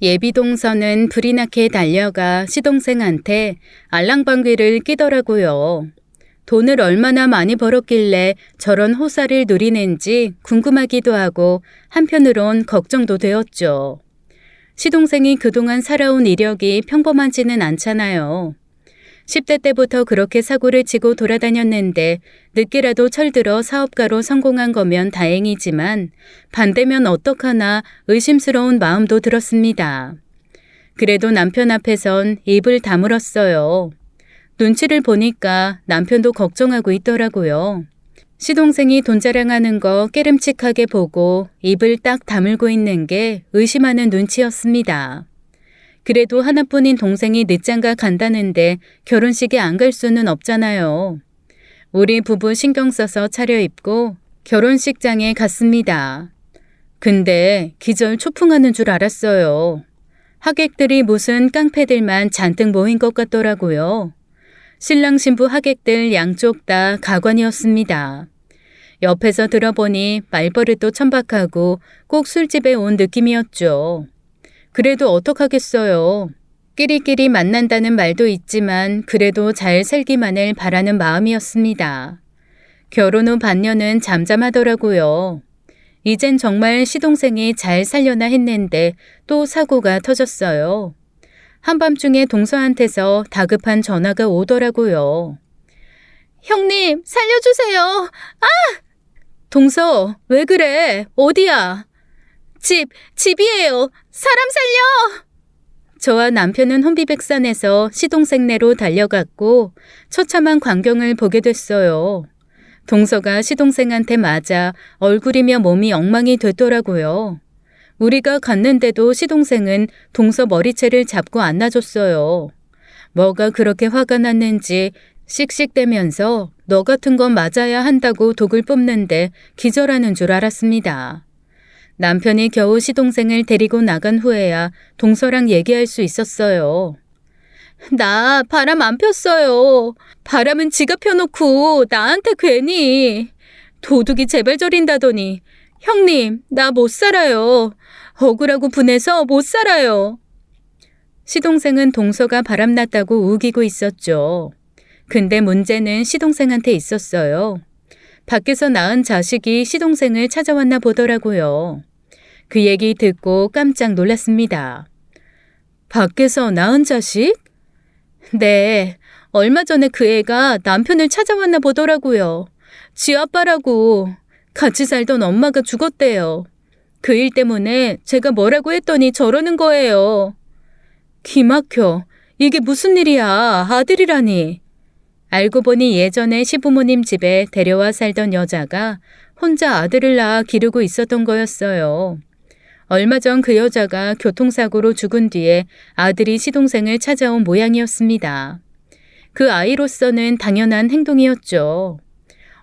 예비 동서는 불이 나게 달려가 시동생한테 알랑방귀를 끼더라고요. 돈을 얼마나 많이 벌었길래 저런 호사를 누리는지 궁금하기도 하고 한편으론 걱정도 되었죠. 시동생이 그동안 살아온 이력이 평범하지는 않잖아요. 10대 때부터 그렇게 사고를 치고 돌아다녔는데 늦게라도 철들어 사업가로 성공한 거면 다행이지만 반대면 어떡하나 의심스러운 마음도 들었습니다. 그래도 남편 앞에선 입을 다물었어요. 눈치를 보니까 남편도 걱정하고 있더라고요. 시동생이 돈 자랑하는 거 깨름칙하게 보고 입을 딱 다물고 있는 게 의심하는 눈치였습니다. 그래도 하나뿐인 동생이 늦장가 간다는데 결혼식에 안 갈 수는 없잖아요. 우리 부부 신경 써서 차려입고 결혼식장에 갔습니다. 근데 기절 초풍하는 줄 알았어요. 하객들이 무슨 깡패들만 잔뜩 모인 것 같더라고요. 신랑 신부 하객들 양쪽 다 가관이었습니다. 옆에서 들어보니 말버릇도 천박하고 꼭 술집에 온 느낌이었죠. 그래도 어떡하겠어요. 끼리끼리 만난다는 말도 있지만 그래도 잘 살기만을 바라는 마음이었습니다. 결혼 후 반년은 잠잠하더라고요. 이젠 정말 시동생이 잘 살려나 했는데 또 사고가 터졌어요. 한밤중에 동서한테서 다급한 전화가 오더라고요. 형님, 살려주세요. 동서, 왜 그래? 어디야? 집이에요. 사람 살려! 저와 남편은 혼비백산해서 시동생네로 달려갔고 처참한 광경을 보게 됐어요. 동서가 시동생한테 맞아 얼굴이며 몸이 엉망이 됐더라고요. 우리가 갔는데도 시동생은 동서 머리채를 잡고 안아줬어요. 뭐가 그렇게 화가 났는지 씩씩대면서 너 같은 건 맞아야 한다고 독을 뿜는데 기절하는 줄 알았습니다. 남편이 겨우 시동생을 데리고 나간 후에야 동서랑 얘기할 수 있었어요. 나 바람 안 폈어요. 바람은 지가 펴놓고 나한테 괜히. 도둑이 제발 저린다더니 형님, 나 못 살아요. 억울하고 분해서 못 살아요. 시동생은 동서가 바람났다고 우기고 있었죠. 근데 문제는 시동생한테 있었어요. 밖에서 낳은 자식이 시동생을 찾아왔나 보더라고요. 그 얘기 듣고 깜짝 놀랐습니다. 밖에서 낳은 자식? 네, 얼마 전에 그 애가 남편을 찾아왔나 보더라고요. 지 아빠라고. 같이 살던 엄마가 죽었대요. 그 일 때문에 제가 뭐라고 했더니 저러는 거예요. 기막혀. 이게 무슨 일이야. 아들이라니. 알고 보니 예전에 시부모님 집에 데려와 살던 여자가 혼자 아들을 낳아 기르고 있었던 거였어요. 얼마 전 그 여자가 교통사고로 죽은 뒤에 아들이 시동생을 찾아온 모양이었습니다. 그 아이로서는 당연한 행동이었죠.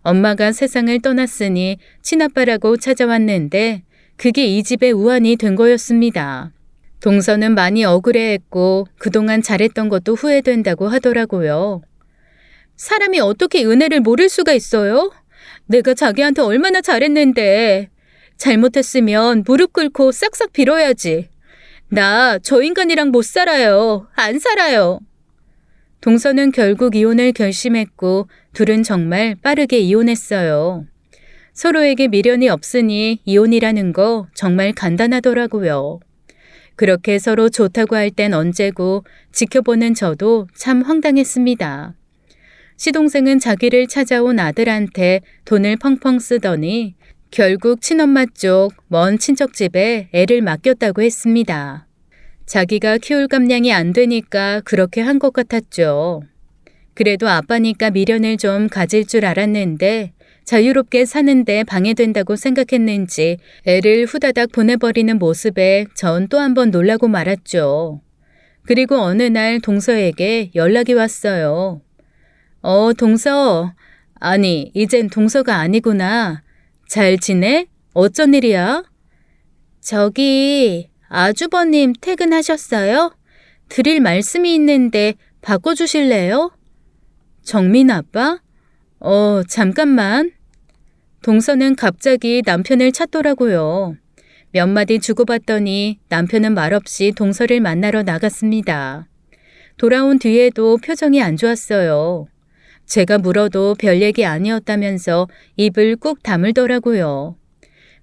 엄마가 세상을 떠났으니 친아빠라고 찾아왔는데 그게 이 집의 우환이 된 거였습니다. 동서는 많이 억울해했고 그동안 잘했던 것도 후회된다고 하더라고요. 사람이 어떻게 은혜를 모를 수가 있어요? 내가 자기한테 얼마나 잘했는데. 잘못했으면 무릎 꿇고 싹싹 빌어야지. 나 저 인간이랑 못 살아요. 안 살아요. 동서는 결국 이혼을 결심했고 둘은 정말 빠르게 이혼했어요. 서로에게 미련이 없으니 이혼이라는 거 정말 간단하더라고요. 그렇게 서로 좋다고 할 땐 언제고 지켜보는 저도 참 황당했습니다. 시동생은 자기를 찾아온 아들한테 돈을 펑펑 쓰더니 결국 친엄마 쪽 먼 친척 집에 애를 맡겼다고 했습니다. 자기가 키울 감량이 안 되니까 그렇게 한 것 같았죠. 그래도 아빠니까 미련을 좀 가질 줄 알았는데 자유롭게 사는데 방해된다고 생각했는지 애를 후다닥 보내버리는 모습에 전 또 한 번 놀라고 말았죠. 그리고 어느 날 동서에게 연락이 왔어요. 동서. 아니, 이젠 동서가 아니구나. 잘 지내? 어쩐 일이야? 저기 아주버님 퇴근하셨어요? 드릴 말씀이 있는데 바꿔주실래요? 정민 아빠? 잠깐만. 동서는 갑자기 남편을 찾더라고요. 몇 마디 주고받더니 남편은 말없이 동서를 만나러 나갔습니다. 돌아온 뒤에도 표정이 안 좋았어요. 제가 물어도 별 얘기 아니었다면서 입을 꾹 다물더라고요.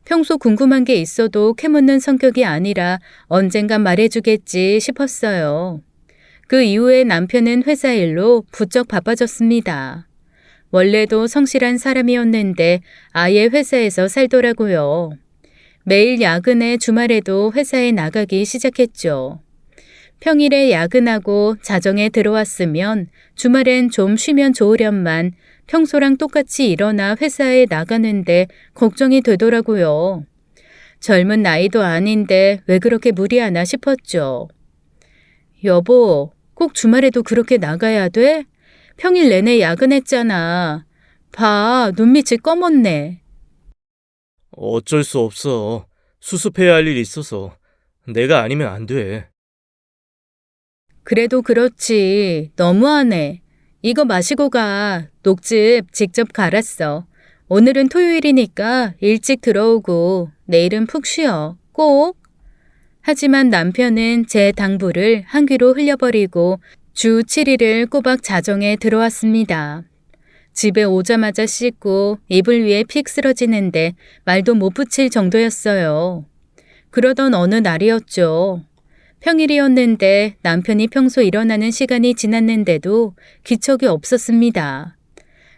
평소 궁금한 게 있어도 캐묻는 성격이 아니라 언젠간 말해주겠지 싶었어요. 그 이후에 남편은 회사 일로 부쩍 바빠졌습니다. 원래도 성실한 사람이었는데 아예 회사에서 살더라고요. 매일 야근에 주말에도 회사에 나가기 시작했죠. 평일에 야근하고 자정에 들어왔으면 주말엔 좀 쉬면 좋으련만 평소랑 똑같이 일어나 회사에 나가는데 걱정이 되더라고요. 젊은 나이도 아닌데 왜 그렇게 무리하나 싶었죠. 여보, 꼭 주말에도 그렇게 나가야 돼? 평일 내내 야근했잖아. 봐, 눈밑이 검었네. 어쩔 수 없어. 수습해야 할 일이 있어서. 내가 아니면 안 돼. 그래도 그렇지. 너무하네. 이거 마시고 가. 녹즙 직접 갈았어. 오늘은 토요일이니까 일찍 들어오고 내일은 푹 쉬어. 꼭. 하지만 남편은 제 당부를 한 귀로 흘려버리고 주 7일을 꼬박 자정에 들어왔습니다. 집에 오자마자 씻고 이불 위에 픽 쓰러지는데 말도 못 붙일 정도였어요. 그러던 어느 날이었죠. 평일이었는데 남편이 평소 일어나는 시간이 지났는데도 기척이 없었습니다.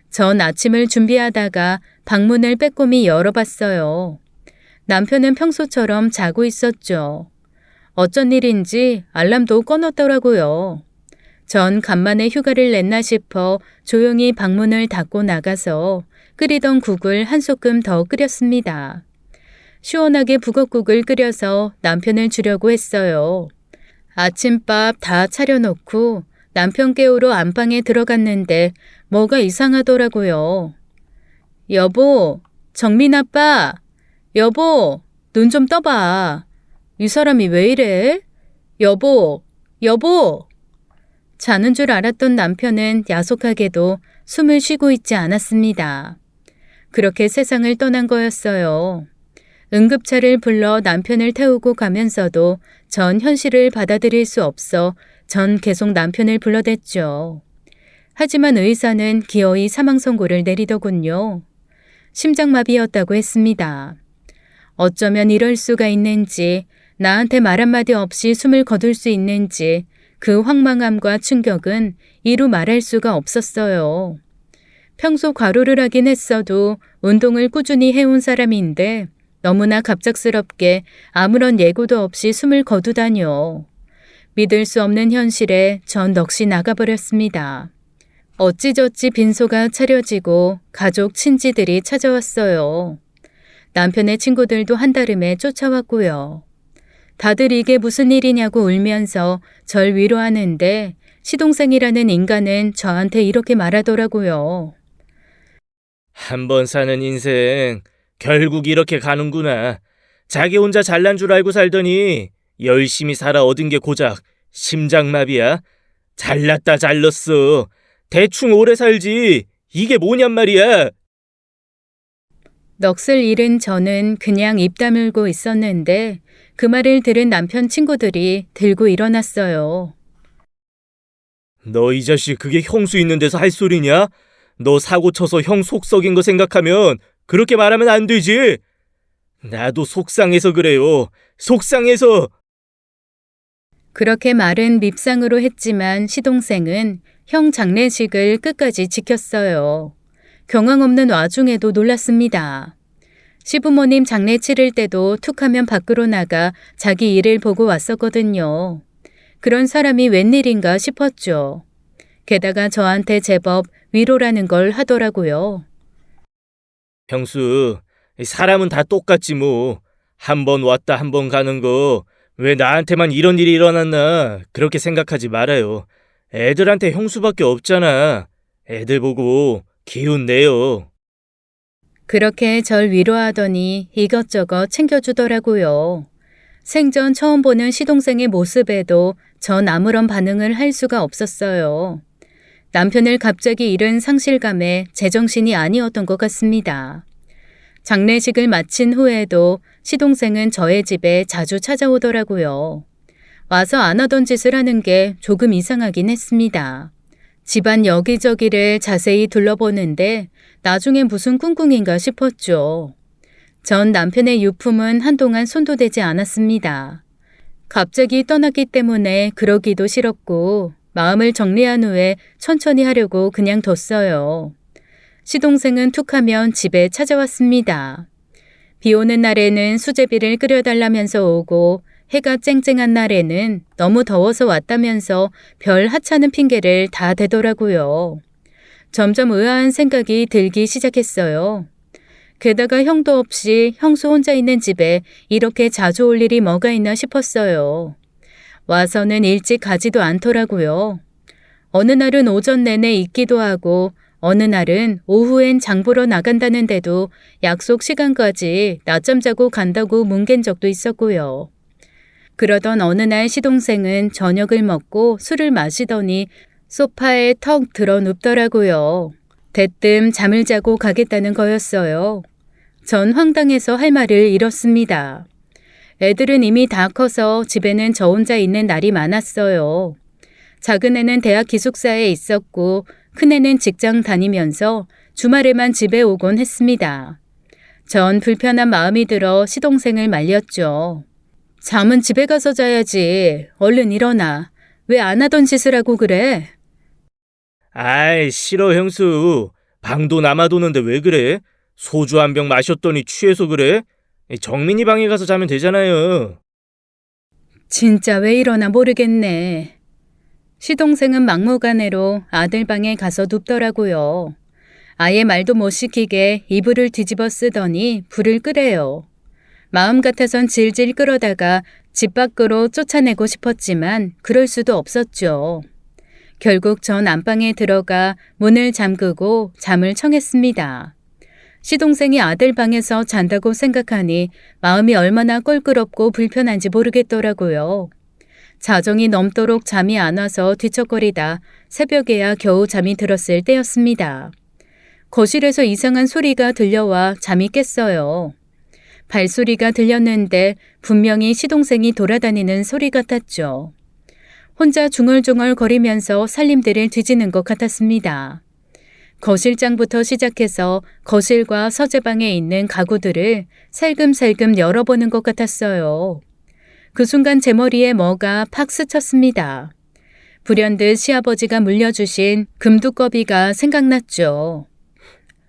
전 아침을 준비하다가 방문을 빼꼼히 열어봤어요. 남편은 평소처럼 자고 있었죠. 어쩐 일인지 알람도 꺼놨더라고요. 전 간만에 휴가를 냈나 싶어 조용히 방문을 닫고 나가서 끓이던 국을 한 소끔 더 끓였습니다. 시원하게 북엇국을 끓여서 남편을 주려고 했어요. 아침밥 다 차려놓고 남편 깨우러 안방에 들어갔는데 뭐가 이상하더라고요. 여보, 정민 아빠, 여보, 눈 좀 떠봐. 이 사람이 왜 이래? 여보, 여보. 자는 줄 알았던 남편은 야속하게도 숨을 쉬고 있지 않았습니다. 그렇게 세상을 떠난 거였어요. 응급차를 불러 남편을 태우고 가면서도 전 현실을 받아들일 수 없어 전 계속 남편을 불러댔죠. 하지만 의사는 기어이 사망 선고를 내리더군요. 심장마비였다고 했습니다. 어쩌면 이럴 수가 있는지, 나한테 말 한마디 없이 숨을 거둘 수 있는지 그 황망함과 충격은 이루 말할 수가 없었어요. 평소 과로를 하긴 했어도 운동을 꾸준히 해온 사람인데 너무나 갑작스럽게 아무런 예고도 없이 숨을 거두다뇨. 믿을 수 없는 현실에 전 넋이 나가버렸습니다. 어찌저찌 빈소가 차려지고 가족 친지들이 찾아왔어요. 남편의 친구들도 한달음에 쫓아왔고요. 다들 이게 무슨 일이냐고 울면서 절 위로하는데 시동생이라는 인간은 저한테 이렇게 말하더라고요. 한 번 사는 인생 결국 이렇게 가는구나. 자기 혼자 잘난 줄 알고 살더니 열심히 살아 얻은 게 고작 심장마비야. 잘났다 잘났어. 대충 오래 살지. 이게 뭐냔 말이야. 넋을 잃은 저는 그냥 입 다물고 있었는데 그 말을 들은 남편 친구들이 들고 일어났어요. 너 이 자식 그게 형수 있는 데서 할 소리냐? 너 사고 쳐서 형 속 썩인 거 생각하면 그렇게 말하면 안 되지. 나도 속상해서 그래요. 속상해서. 그렇게 말은 밉상으로 했지만 시동생은 형 장례식을 끝까지 지켰어요. 경황 없는 와중에도 놀랐습니다. 시부모님 장례 치를 때도 툭하면 밖으로 나가 자기 일을 보고 왔었거든요. 그런 사람이 웬일인가 싶었죠. 게다가 저한테 제법 위로라는 걸 하더라고요. 형수, 사람은 다 똑같지 뭐. 한 번 왔다 한 번 가는 거 왜 나한테만 이런 일이 일어났나 그렇게 생각하지 말아요. 애들한테 형수밖에 없잖아. 애들 보고 기운 내요. 그렇게 절 위로하더니 이것저것 챙겨주더라고요. 생전 처음 보는 시동생의 모습에도 전 아무런 반응을 할 수가 없었어요. 남편을 갑자기 잃은 상실감에 제정신이 아니었던 것 같습니다. 장례식을 마친 후에도 시동생은 저의 집에 자주 찾아오더라고요. 와서 안 하던 짓을 하는 게 조금 이상하긴 했습니다. 집안 여기저기를 자세히 둘러보는데 나중에 무슨 꿍꿍인가 싶었죠. 전 남편의 유품은 한동안 손도 대지 않았습니다. 갑자기 떠났기 때문에 그러기도 싫었고 마음을 정리한 후에 천천히 하려고 그냥 뒀어요. 시동생은 툭하면 집에 찾아왔습니다. 비 오는 날에는 수제비를 끓여달라면서 오고 해가 쨍쨍한 날에는 너무 더워서 왔다면서 별 하찮은 핑계를 다 대더라고요. 점점 의아한 생각이 들기 시작했어요. 게다가 형도 없이 형수 혼자 있는 집에 이렇게 자주 올 일이 뭐가 있나 싶었어요. 와서는 일찍 가지도 않더라고요. 어느 날은 오전 내내 있기도 하고 어느 날은 오후엔 장 보러 나간다는데도 약속 시간까지 낮잠 자고 간다고 뭉갠 적도 있었고요. 그러던 어느 날 시동생은 저녁을 먹고 술을 마시더니 소파에 턱 들어 눕더라고요. 대뜸 잠을 자고 가겠다는 거였어요. 전 황당해서 할 말을 잃었습니다. 애들은 이미 다 커서 집에는 저 혼자 있는 날이 많았어요. 작은 애는 대학 기숙사에 있었고 큰애는 직장 다니면서 주말에만 집에 오곤 했습니다. 전 불편한 마음이 들어 시동생을 말렸죠. 잠은 집에 가서 자야지. 얼른 일어나. 왜 안 하던 짓을 하고 그래? 아이, 싫어 형수. 방도 남아도는데 왜 그래? 소주 한 병 마셨더니 취해서 그래? 정민이 방에 가서 자면 되잖아요. 진짜 왜 이러나 모르겠네. 시동생은 막무가내로 아들 방에 가서 눕더라고요. 아예 말도 못 시키게 이불을 뒤집어 쓰더니 불을 끄래요. 마음 같아선 질질 끌어다가 집 밖으로 쫓아내고 싶었지만 그럴 수도 없었죠. 결국 전 안방에 들어가 문을 잠그고 잠을 청했습니다. 시동생이 아들 방에서 잔다고 생각하니 마음이 얼마나 껄끄럽고 불편한지 모르겠더라고요. 자정이 넘도록 잠이 안 와서 뒤척거리다 새벽에야 겨우 잠이 들었을 때였습니다. 거실에서 이상한 소리가 들려와 잠이 깼어요. 발소리가 들렸는데 분명히 시동생이 돌아다니는 소리 같았죠. 혼자 중얼중얼 거리면서 살림들을 뒤지는 것 같았습니다. 거실장부터 시작해서 거실과 서재방에 있는 가구들을 살금살금 열어보는 것 같았어요. 그 순간 제 머리에 뭐가 팍 스쳤습니다. 불현듯 시아버지가 물려주신 금두꺼비가 생각났죠.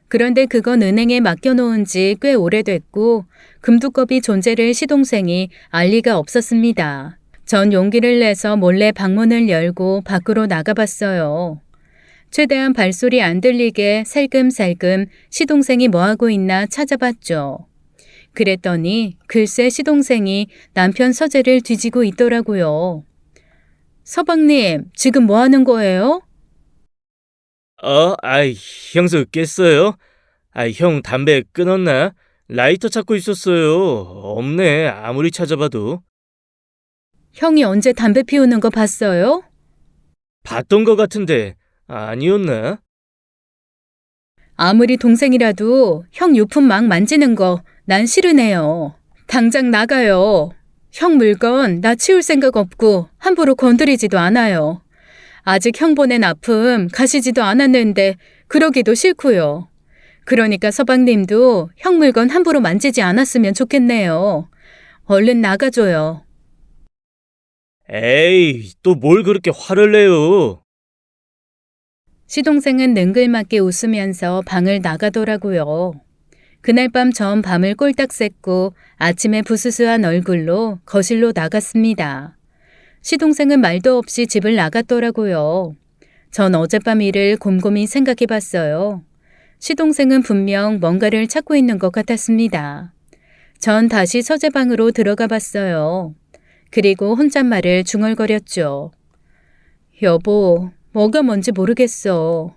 그런데 그건 은행에 맡겨놓은 지 꽤 오래됐고 금두꺼비 존재를 시동생이 알 리가 없었습니다. 전 용기를 내서 몰래 방문을 열고 밖으로 나가봤어요. 최대한 발소리 안 들리게 살금살금 시동생이 뭐하고 있나 찾아봤죠. 그랬더니 글쎄 시동생이 남편 서재를 뒤지고 있더라고요. 서방님, 지금 뭐 하는 거예요? 형수 깼어요? 형 담배 끊었나? 라이터 찾고 있었어요. 없네, 아무리 찾아봐도. 형이 언제 담배 피우는 거 봤어요? 봤던 것 같은데 아니었나? 아무리 동생이라도 형 유품 막 만지는 거 난 싫으네요. 당장 나가요. 형 물건 나 치울 생각 없고 함부로 건드리지도 않아요. 아직 형 보낸 아픔 가시지도 않았는데 그러기도 싫고요. 그러니까 서방님도 형 물건 함부로 만지지 않았으면 좋겠네요. 얼른 나가줘요. 에이, 또 뭘 그렇게 화를 내요? 시동생은 능글맞게 웃으면서 방을 나가더라고요. 그날 밤 전 밤을 꼴딱 샜고 아침에 부스스한 얼굴로 거실로 나갔습니다. 시동생은 말도 없이 집을 나갔더라고요. 전 어젯밤 일을 곰곰이 생각해 봤어요. 시동생은 분명 뭔가를 찾고 있는 것 같았습니다. 전 다시 서재방으로 들어가 봤어요. 그리고 혼잣말을 중얼거렸죠. 여보, 뭐가 뭔지 모르겠어.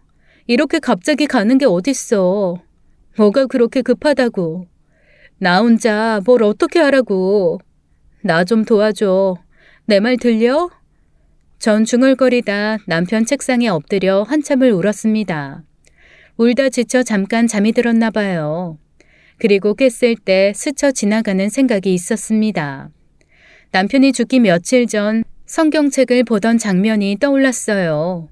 이렇게 갑자기 가는 게 어딨어. 뭐가 그렇게 급하다고. 나 혼자 뭘 어떻게 하라고. 나 좀 도와줘. 내 말 들려? 전 중얼거리다 남편 책상에 엎드려 한참을 울었습니다. 울다 지쳐 잠깐 잠이 들었나 봐요. 그리고 깼을 때 스쳐 지나가는 생각이 있었습니다. 남편이 죽기 며칠 전 성경책을 보던 장면이 떠올랐어요.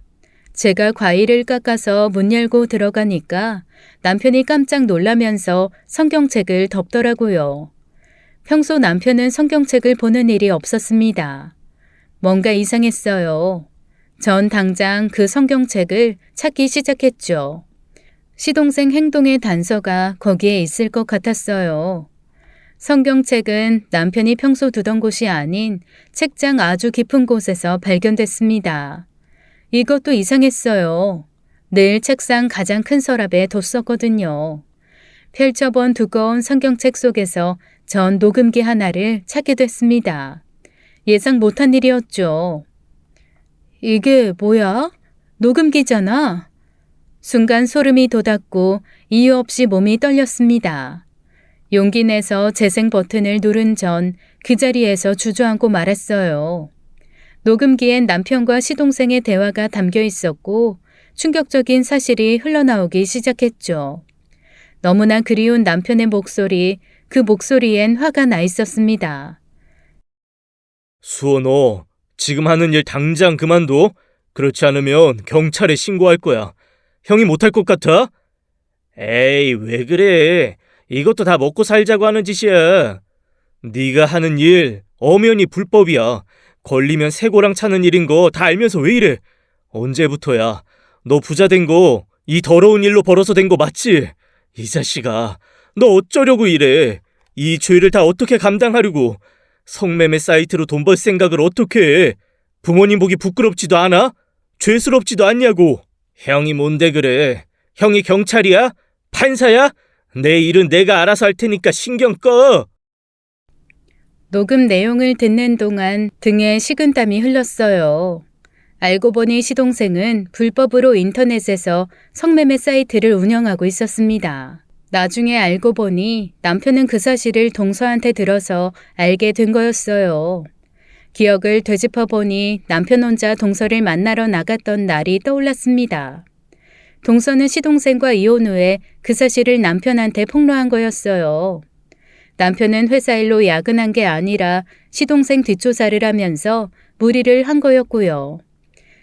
제가 과일을 깎아서 문 열고 들어가니까 남편이 깜짝 놀라면서 성경책을 덮더라고요. 평소 남편은 성경책을 보는 일이 없었습니다. 뭔가 이상했어요. 전 당장 그 성경책을 찾기 시작했죠. 시동생 행동의 단서가 거기에 있을 것 같았어요. 성경책은 남편이 평소 두던 곳이 아닌 책장 아주 깊은 곳에서 발견됐습니다. 이것도 이상했어요. 늘 책상 가장 큰 서랍에 뒀었거든요. 펼쳐본 두꺼운 성경책 속에서 전 녹음기 하나를 찾게 됐습니다. 예상 못한 일이었죠. 이게 뭐야? 녹음기잖아. 순간 소름이 돋았고 이유 없이 몸이 떨렸습니다. 용기 내서 재생 버튼을 누른 전 그 자리에서 주저앉고 말았어요. 녹음기엔 남편과 시동생의 대화가 담겨 있었고 충격적인 사실이 흘러나오기 시작했죠. 너무나 그리운 남편의 목소리, 그 목소리엔 화가 나 있었습니다. 수호, 너 지금 하는 일 당장 그만둬. 그렇지 않으면 경찰에 신고할 거야. 형이 못할 것 같아? 에이, 왜 그래? 이것도 다 먹고 살자고 하는 짓이야. 네가 하는 일 엄연히 불법이야. 걸리면 새고랑 차는 일인 거 다 알면서 왜 이래? 언제부터야? 너 부자 된 거 이 더러운 일로 벌어서 된 거 맞지? 이 자식아, 너 어쩌려고 이래? 이 죄를 다 어떻게 감당하려고? 성매매 사이트로 돈 벌 생각을 어떻게 해? 부모님 보기 부끄럽지도 않아? 죄스럽지도 않냐고? 형이 뭔데 그래? 형이 경찰이야? 판사야? 내 일은 내가 알아서 할 테니까 신경 꺼! 녹음 내용을 듣는 동안 등에 식은땀이 흘렀어요. 알고 보니 시동생은 불법으로 인터넷에서 성매매 사이트를 운영하고 있었습니다. 나중에 알고 보니 남편은 그 사실을 동서한테 들어서 알게 된 거였어요. 기억을 되짚어 보니 남편 혼자 동서를 만나러 나갔던 날이 떠올랐습니다. 동서는 시동생과 이혼 후에 그 사실을 남편한테 폭로한 거였어요. 남편은 회사 일로 야근한 게 아니라 시동생 뒷조사를 하면서 무리를 한 거였고요.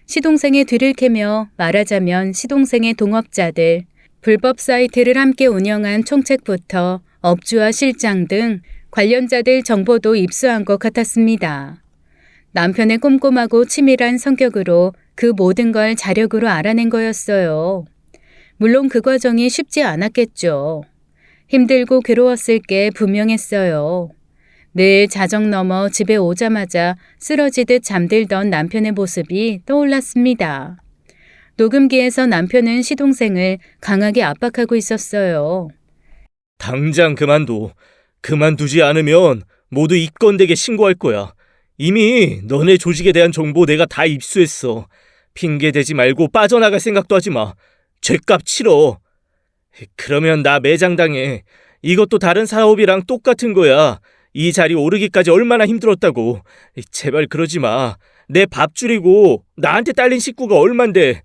시동생의 뒤를 캐며 말하자면 시동생의 동업자들, 불법 사이트를 함께 운영한 총책부터 업주와 실장 등 관련자들 정보도 입수한 것 같았습니다. 남편의 꼼꼼하고 치밀한 성격으로 그 모든 걸 자력으로 알아낸 거였어요. 물론 그 과정이 쉽지 않았겠죠. 힘들고 괴로웠을 게 분명했어요. 늘 자정 넘어 집에 오자마자 쓰러지듯 잠들던 남편의 모습이 떠올랐습니다. 녹음기에서 남편은 시동생을 강하게 압박하고 있었어요. 당장 그만둬. 그만두지 않으면 모두 입건되게 신고할 거야. 이미 너네 조직에 대한 정보 내가 다 입수했어. 핑계 대지 말고 빠져나갈 생각도 하지 마. 죗값 치러. 그러면 나 매장당해. 이것도 다른 사업이랑 똑같은 거야. 이 자리 오르기까지 얼마나 힘들었다고. 제발 그러지 마. 내 밥 줄이고 나한테 딸린 식구가 얼만데.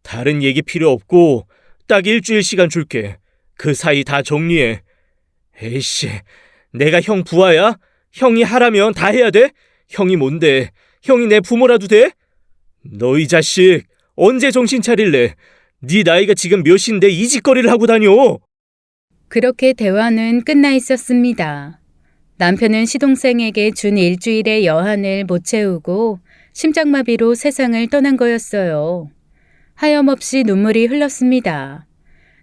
다른 얘기 필요 없고 딱 일주일 시간 줄게. 그 사이 다 정리해. 에이씨, 내가 형 부하야? 형이 하라면 다 해야 돼? 형이 뭔데? 형이 내 부모라도 돼? 너 이 자식 언제 정신 차릴래? 네 나이가 지금 몇인데 이 짓거리를 하고 다녀? 그렇게 대화는 끝나 있었습니다. 남편은 시동생에게 준 일주일의 여한을 못 채우고 심장마비로 세상을 떠난 거였어요. 하염없이 눈물이 흘렀습니다.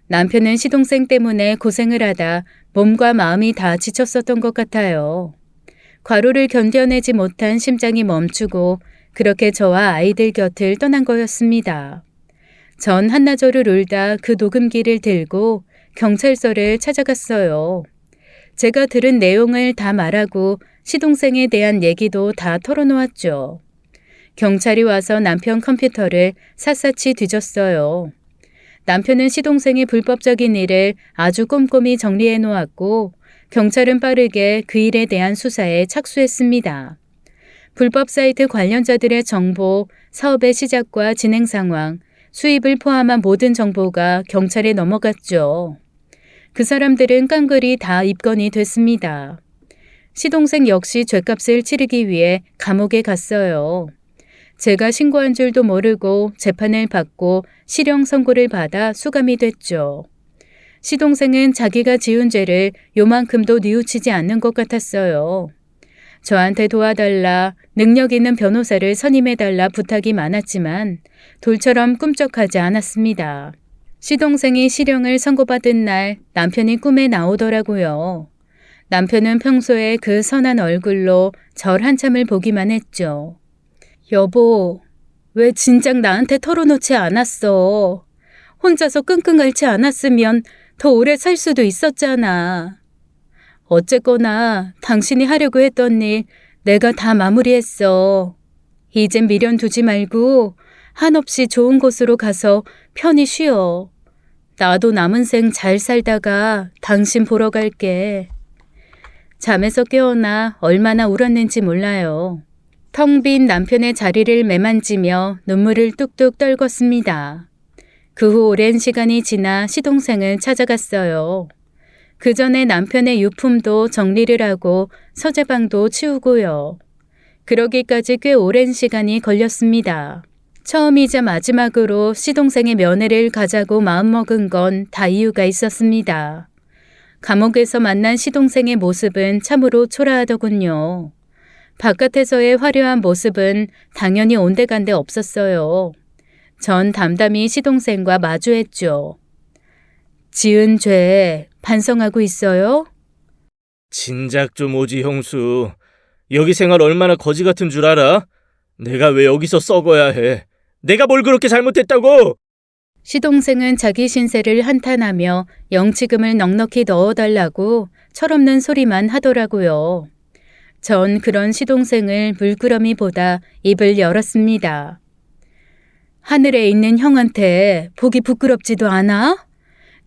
남편은 시동생 때문에 고생을 하다 몸과 마음이 다 지쳤었던 것 같아요. 과로를 견뎌내지 못한 심장이 멈추고 그렇게 저와 아이들 곁을 떠난 거였습니다. 전 한나절을 울다 그 녹음기를 들고 경찰서를 찾아갔어요. 제가 들은 내용을 다 말하고 시동생에 대한 얘기도 다 털어놓았죠. 경찰이 와서 남편 컴퓨터를 샅샅이 뒤졌어요. 남편은 시동생의 불법적인 일을 아주 꼼꼼히 정리해 놓았고 경찰은 빠르게 그 일에 대한 수사에 착수했습니다. 불법 사이트 관련자들의 정보, 사업의 시작과 진행 상황, 수입을 포함한 모든 정보가 경찰에 넘어갔죠. 그 사람들은 깡그리 다 입건이 됐습니다. 시동생 역시 죗값을 치르기 위해 감옥에 갔어요. 제가 신고한 줄도 모르고 재판을 받고 실형 선고를 받아 수감이 됐죠. 시동생은 자기가 지은 죄를 요만큼도 뉘우치지 않는 것 같았어요. 저한테 도와달라, 능력 있는 변호사를 선임해달라 부탁이 많았지만 돌처럼 꿈쩍하지 않았습니다. 시동생이 실형을 선고받은 날 남편이 꿈에 나오더라고요. 남편은 평소에 그 선한 얼굴로 절 한참을 보기만 했죠. 여보, 왜 진작 나한테 털어놓지 않았어? 혼자서 끙끙 앓지 않았으면 더 오래 살 수도 있었잖아. 어쨌거나 당신이 하려고 했던 일 내가 다 마무리했어. 이젠 미련 두지 말고 한없이 좋은 곳으로 가서 편히 쉬어. 나도 남은 생 잘 살다가 당신 보러 갈게. 잠에서 깨어나 얼마나 울었는지 몰라요. 텅 빈 남편의 자리를 매만지며 눈물을 뚝뚝 떨궜습니다. 그 후 오랜 시간이 지나 시동생을 찾아갔어요. 그 전에 남편의 유품도 정리를 하고 서재방도 치우고요. 그러기까지 꽤 오랜 시간이 걸렸습니다. 처음이자 마지막으로 시동생의 면회를 가자고 마음먹은 건 다 이유가 있었습니다. 감옥에서 만난 시동생의 모습은 참으로 초라하더군요. 바깥에서의 화려한 모습은 당연히 온데간데 없었어요. 전 담담히 시동생과 마주했죠. 지은 죄 반성하고 있어요? 진작 좀 오지 형수. 여기 생활 얼마나 거지 같은 줄 알아? 내가 왜 여기서 썩어야 해? 내가 뭘 그렇게 잘못했다고? 시동생은 자기 신세를 한탄하며 영치금을 넉넉히 넣어달라고 철없는 소리만 하더라고요. 전 그런 시동생을 물끄러미 보다 입을 열었습니다. 하늘에 있는 형한테 보기 부끄럽지도 않아?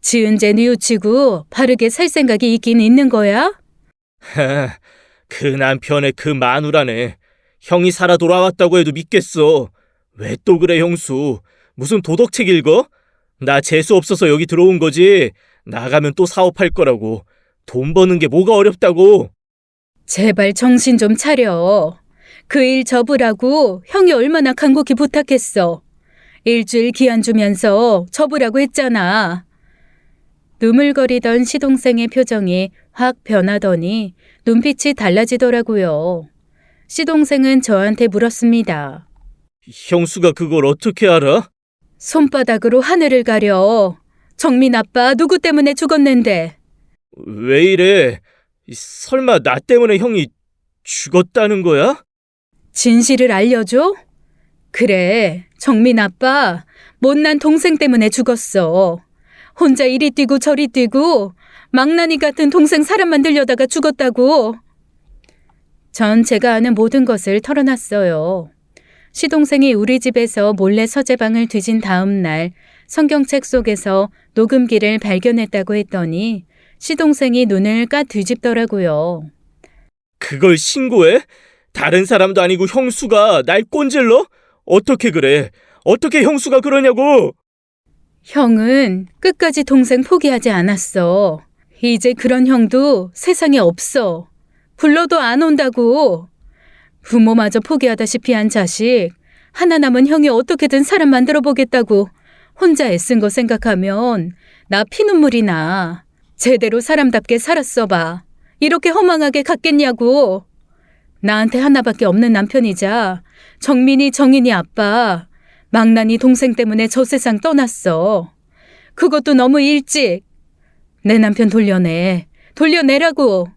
지은 죄 뉘우치고 바르게 살 생각이 있긴 있는 거야? 그 남편의 그 마누라네. 형이 살아 돌아왔다고 해도 믿겠어. 왜 또 그래 형수? 무슨 도덕책 읽어? 나 재수 없어서 여기 들어온 거지. 나가면 또 사업할 거라고. 돈 버는 게 뭐가 어렵다고. 제발 정신 좀 차려. 그 일 접으라고 형이 얼마나 간곡히 부탁했어. 일주일 기한 주면서 접으라고 했잖아. 누물거리던 시동생의 표정이 확 변하더니 눈빛이 달라지더라고요. 시동생은 저한테 물었습니다. 형수가 그걸 어떻게 알아? 손바닥으로 하늘을 가려. 정민 아빠 누구 때문에 죽었는데. 왜 이래? 설마 나 때문에 형이 죽었다는 거야? 진실을 알려줘? 그래, 정민 아빠 못난 동생 때문에 죽었어. 혼자 이리 뛰고 저리 뛰고 망나니 같은 동생 사람 만들려다가 죽었다고. 전 제가 아는 모든 것을 털어놨어요. 시동생이 우리 집에서 몰래 서재방을 뒤진 다음 날 성경책 속에서 녹음기를 발견했다고 했더니 시동생이 눈을 까 뒤집더라고요. 그걸 신고해? 다른 사람도 아니고 형수가 날 꼰질러? 어떻게 그래? 어떻게 형수가 그러냐고? 형은 끝까지 동생 포기하지 않았어. 이제 그런 형도 세상에 없어. 불러도 안 온다고. 부모마저 포기하다시피 한 자식, 하나 남은 형이 어떻게든 사람 만들어 보겠다고 혼자 애쓴 거 생각하면 나 피눈물이 나. 제대로 사람답게 살았어 봐. 이렇게 허망하게 갔겠냐고. 나한테 하나밖에 없는 남편이자 정민이 정인이 아빠, 망나니 동생 때문에 저 세상 떠났어. 그것도 너무 일찍. 내 남편 돌려내. 돌려내라고.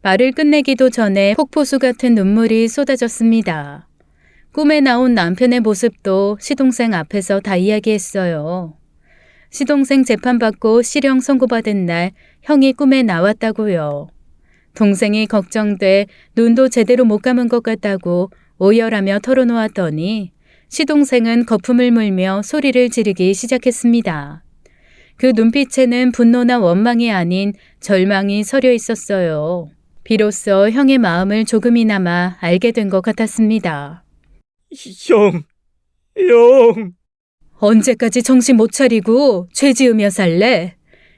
말을 끝내기도 전에 폭포수 같은 눈물이 쏟아졌습니다. 꿈에 나온 남편의 모습도 시동생 앞에서 다 이야기했어요. 시동생 재판받고 실형 선고받은 날 형이 꿈에 나왔다고요. 동생이 걱정돼 눈도 제대로 못 감은 것 같다고 오열하며 털어놓았더니 시동생은 거품을 물며 소리를 지르기 시작했습니다. 그 눈빛에는 분노나 원망이 아닌 절망이 서려 있었어요. 비로소 형의 마음을 조금이나마 알게 된 것 같았습니다. 형. 언제까지 정신 못 차리고 죄 지으며 살래?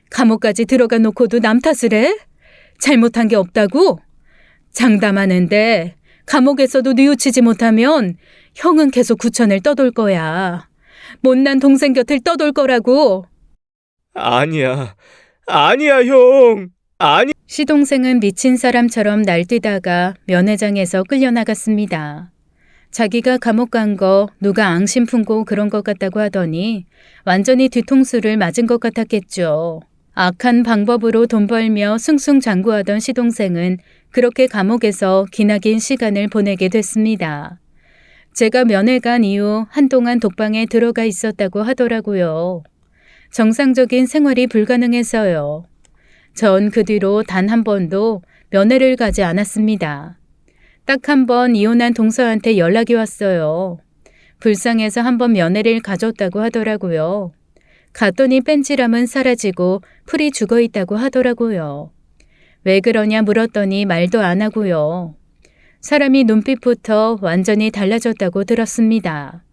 감옥까지 들어가 놓고도 남 탓을 해? 잘못한 게 없다고? 장담하는데 감옥에서도 뉘우치지 못하면 형은 계속 구천을 떠돌 거야. 못난 동생 곁을 떠돌 거라고. 아니야, 형. 시동생은 미친 사람처럼 날뛰다가 면회장에서 끌려나갔습니다. 자기가 감옥 간 거 누가 앙심 품고 그런 것 같다고 하더니 완전히 뒤통수를 맞은 것 같았겠죠. 악한 방법으로 돈 벌며 승승장구하던 시동생은 그렇게 감옥에서 기나긴 시간을 보내게 됐습니다. 제가 면회 간 이후 한동안 독방에 들어가 있었다고 하더라고요. 정상적인 생활이 불가능해서요. 전 그 뒤로 단 한 번도 면회를 가지 않았습니다. 딱 한 번 이혼한 동서한테 연락이 왔어요. 불쌍해서 한 번 면회를 가줬다고 하더라고요. 갔더니 뺀질함은 사라지고 풀이 죽어 있다고 하더라고요. 왜 그러냐 물었더니 말도 안 하고요. 사람이 눈빛부터 완전히 달라졌다고 들었습니다.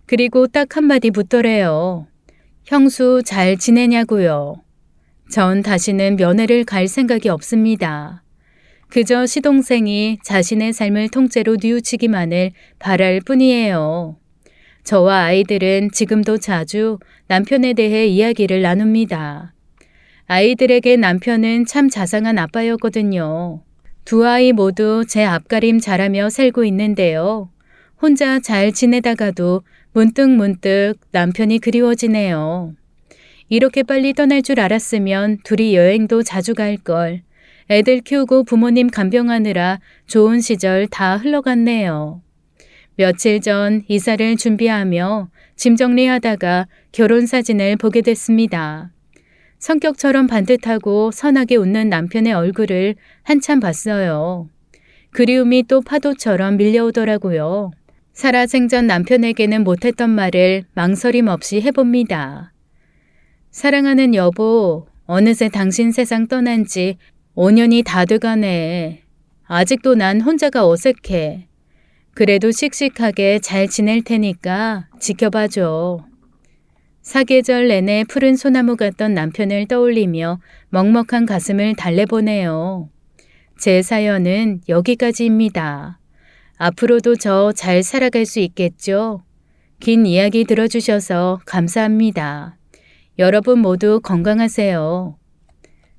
그리고 딱 한마디 묻더래요. 형수 잘 지내냐고요. 전 다시는 면회를 갈 생각이 없습니다. 그저 시동생이 자신의 삶을 통째로 뉘우치기만을 바랄 뿐이에요. 저와 아이들은 지금도 자주 남편에 대해 이야기를 나눕니다. 아이들에게 남편은 참 자상한 아빠였거든요. 두 아이 모두 제 앞가림 잘하며 살고 있는데요. 혼자 잘 지내다가도 문득문득 남편이 그리워지네요. 이렇게 빨리 떠날 줄 알았으면 둘이 여행도 자주 갈 걸. 애들 키우고 부모님 간병하느라 좋은 시절 다 흘러갔네요. 며칠 전 이사를 준비하며 짐 정리하다가 결혼 사진을 보게 됐습니다. 성격처럼 반듯하고 선하게 웃는 남편의 얼굴을 한참 봤어요. 그리움이 또 파도처럼 밀려오더라고요. 살아생전 남편에게는 못했던 말을 망설임 없이 해봅니다. 사랑하는 여보, 어느새 당신 세상 떠난 지 5년이 다 돼가네. 아직도 난 혼자가 어색해. 그래도 씩씩하게 잘 지낼 테니까 지켜봐줘. 사계절 내내 푸른 소나무 같던 남편을 떠올리며 먹먹한 가슴을 달래보네요. 제 사연은 여기까지입니다. 앞으로도 저 잘 살아갈 수 있겠죠? 긴 이야기 들어주셔서 감사합니다. 여러분 모두 건강하세요.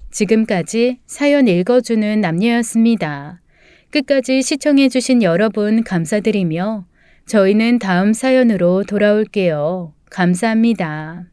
지금까지 사연 읽어주는 남녀였습니다. 끝까지 시청해주신 여러분 감사드리며 저희는 다음 사연으로 돌아올게요. 감사합니다.